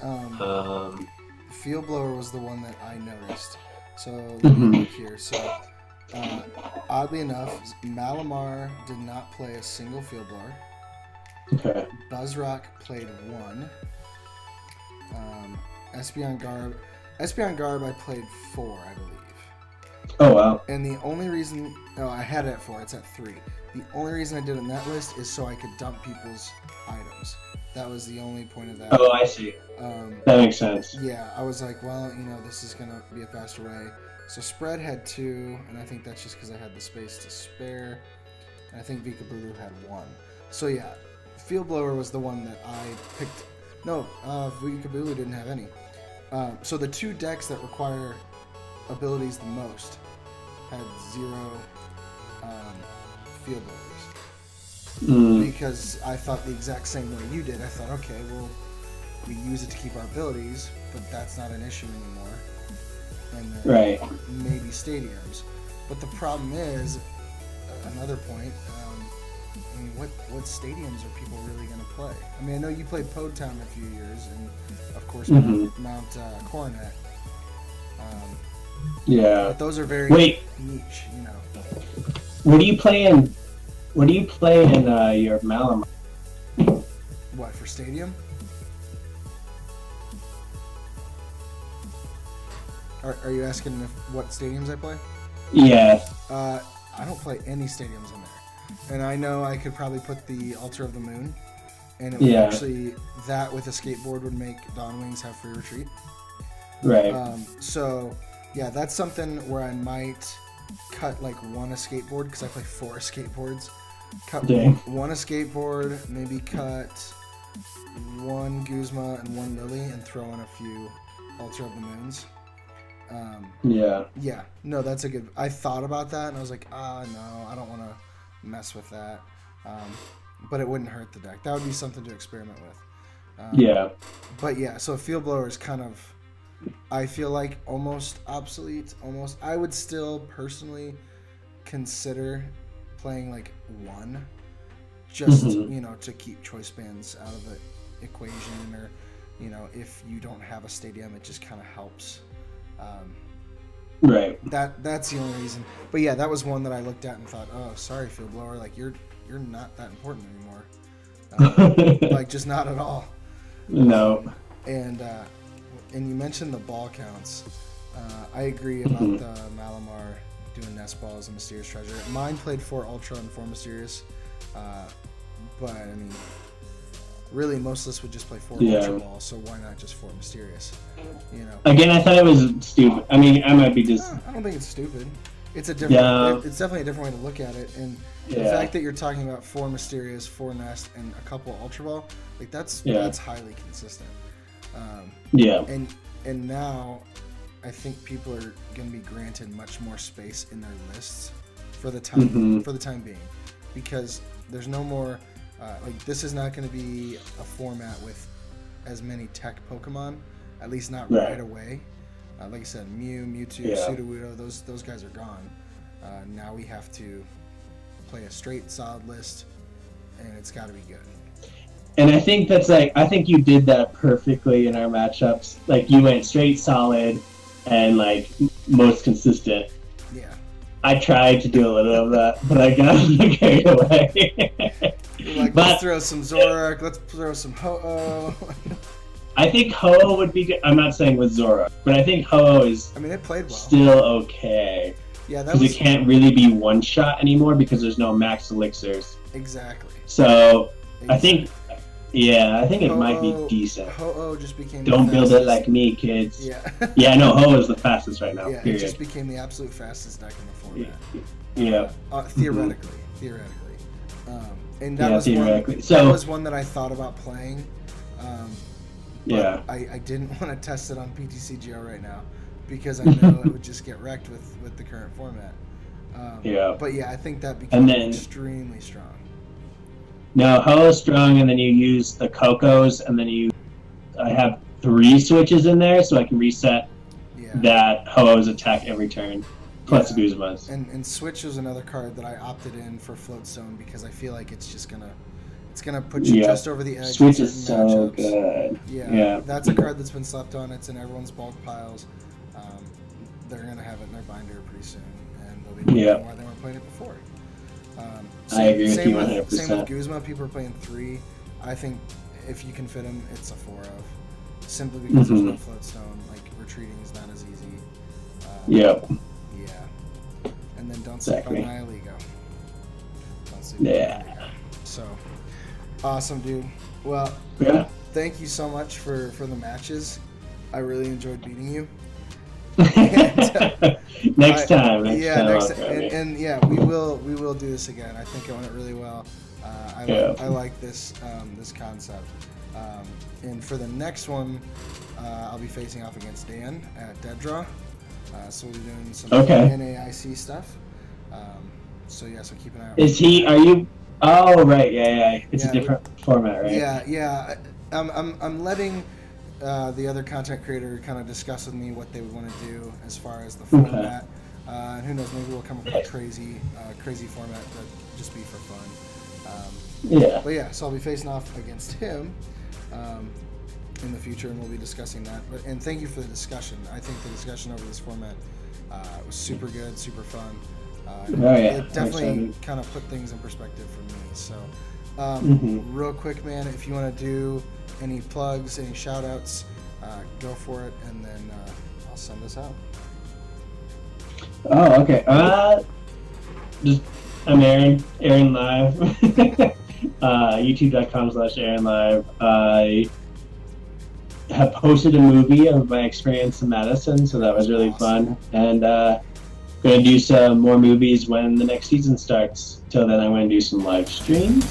Field Blower was the one that I noticed. So let me look here. So oddly enough, Malamar did not play a single Field Blower. Okay. Buzzrock played 1. Espeon Garb I played 4, I believe. Oh, wow. And the only reason, I had it at 4, it's at 3. The only reason I did it in that list is so I could dump people's items. That was the only point of that. Oh, I see. That makes sense. Yeah, I was like, well, you know, this is going to be a faster way. So Spread had 2, and I think that's just because I had the space to spare. And I think Vikabulu had 1. So yeah, Field Blower was the one that I picked. No, Vikabulu didn't have any. So the 2 decks that require abilities the most had 0 Field Blowers. Because I thought the exact same way you did. I thought, okay, well, we use it to keep our abilities, but that's not an issue anymore. And then Right. maybe stadiums. But the problem is, another point, I mean, what stadiums are people really going to play? I mean, I know you played Pod Town a few years, and of course Mount Coronet. Yeah. But those are very niche, you know. What do you play in your Malamar? What, for stadium? Are you asking what stadiums I play? Yeah. I don't play any stadiums in there. And I know I could probably put the Altar of the Moon, and it would actually, that with a skateboard would make Dawn Wings have free retreat. Right. So, yeah, that's something where I might cut like 1 a skateboard, because I play 4 skateboards. Cut one a skateboard, maybe cut one Guzma and one Lily and throw in a few Altar of the Moons. Yeah, no, that's a good. I thought about that and I was like, no, I don't want to mess with that. But it wouldn't hurt the deck. That would be something to experiment with. But yeah, so Field Blower is kind of, I feel like almost obsolete. Almost, I would still personally consider playing like one, just to keep choice bands out of the equation, or if you don't have a stadium, it just kind of helps. Right. That's the only reason. But yeah, that was one that I looked at and thought, oh, sorry, Field Blower, like you're not that important anymore. Like just not at all. No. And you mentioned the ball counts. I agree about the Malamar doing nest balls and Mysterious Treasure. Mine played 4 Ultra and 4 Mysterious. But I mean, really, most lists would just play 4 Ultra balls, so why not just 4 Mysterious? Again, I thought it was stupid. I mean, I might be just. I don't think it's stupid. It's a different. It's definitely a different way to look at it, and the fact that you're talking about 4 Mysterious, 4 Nest, and a couple Ultra Ball, like that's highly consistent. And now, I think people are going to be granted much more space in their lists for the time being, because there's no more. Like this is not going to be a format with as many tech Pokemon, at least not right away. Like I said, Mew, Mewtwo, Sudowoodo, those guys are gone. Now we have to play a straight solid list, and it's got to be good. And I think I think you did that perfectly in our matchups. Like you went straight solid and like most consistent. Yeah. I tried to do a little of that, but I got carried away. Let's throw some Zoroark, let's throw some Ho-Oh. I think Ho-Oh would be good. I'm not saying with Zoroark, but I think Ho-Oh is it played well. Still okay. Yeah, because it can't really be one shot anymore because there's no max elixirs. Exactly. So I think it might be decent. Ho-Oh just became. Don't build it like me, kids. Yeah. No, Ho-Oh is the fastest right now. Yeah, period. It just became the absolute fastest deck in the format. Yeah. Theoretically. And that was one that I thought about playing. But I didn't want to test it on PTCGO right now because I know it would just get wrecked with the current format. But yeah, I think that became extremely strong. No, Ho is strong, and then you use the Cocos, and then I have 3 switches in there, so I can reset that Ho-Oh's attack every turn, plus Guzma's. And Switch was another card that I opted in for Floatstone because I feel like it's gonna put you just over the edge. Switch is so good. Yeah, that's a card that's been slept on. It's in everyone's bulk piles. They're gonna have it in their binder pretty soon, and they'll be playing why they weren't playing it before. I agree with you 100%. Same with Guzma. People are playing 3. I think if you can fit him, it's a 4 of. Simply because there's no Floatstone. Like retreating is not as easy. Yeah. And then don't sleep on Nihilego. So awesome, dude. Well, thank you so much for the matches. I really enjoyed beating you. Next time. And we will do this again. I think it went really well. I like this concept. And for the next one, I'll be facing off against Dan at Dead Draw. So we'll be doing some NAIC stuff. So keep an eye out. Are you? Oh right, It's a different format, right? Yeah. I'm letting the other content creator kind of discuss with me what they would want to do as far as the format. And who knows, maybe we'll come up with a crazy format that just be for fun. But so I'll be facing off against him in the future, and we'll be discussing that. And thank you for the discussion. I think the discussion over this format was super good, super fun. It definitely kind of put things in perspective for me. So, real quick, man, if you want to do any plugs, any shout outs, go for it, and then I'll send this out. Oh, okay. I'm Aaron Live. YouTube.com/AaronLive. I have posted a movie of my experience in Madison, so that was really fun. And going to do some more movies when the next season starts. Till then, I'm going to do some live streams.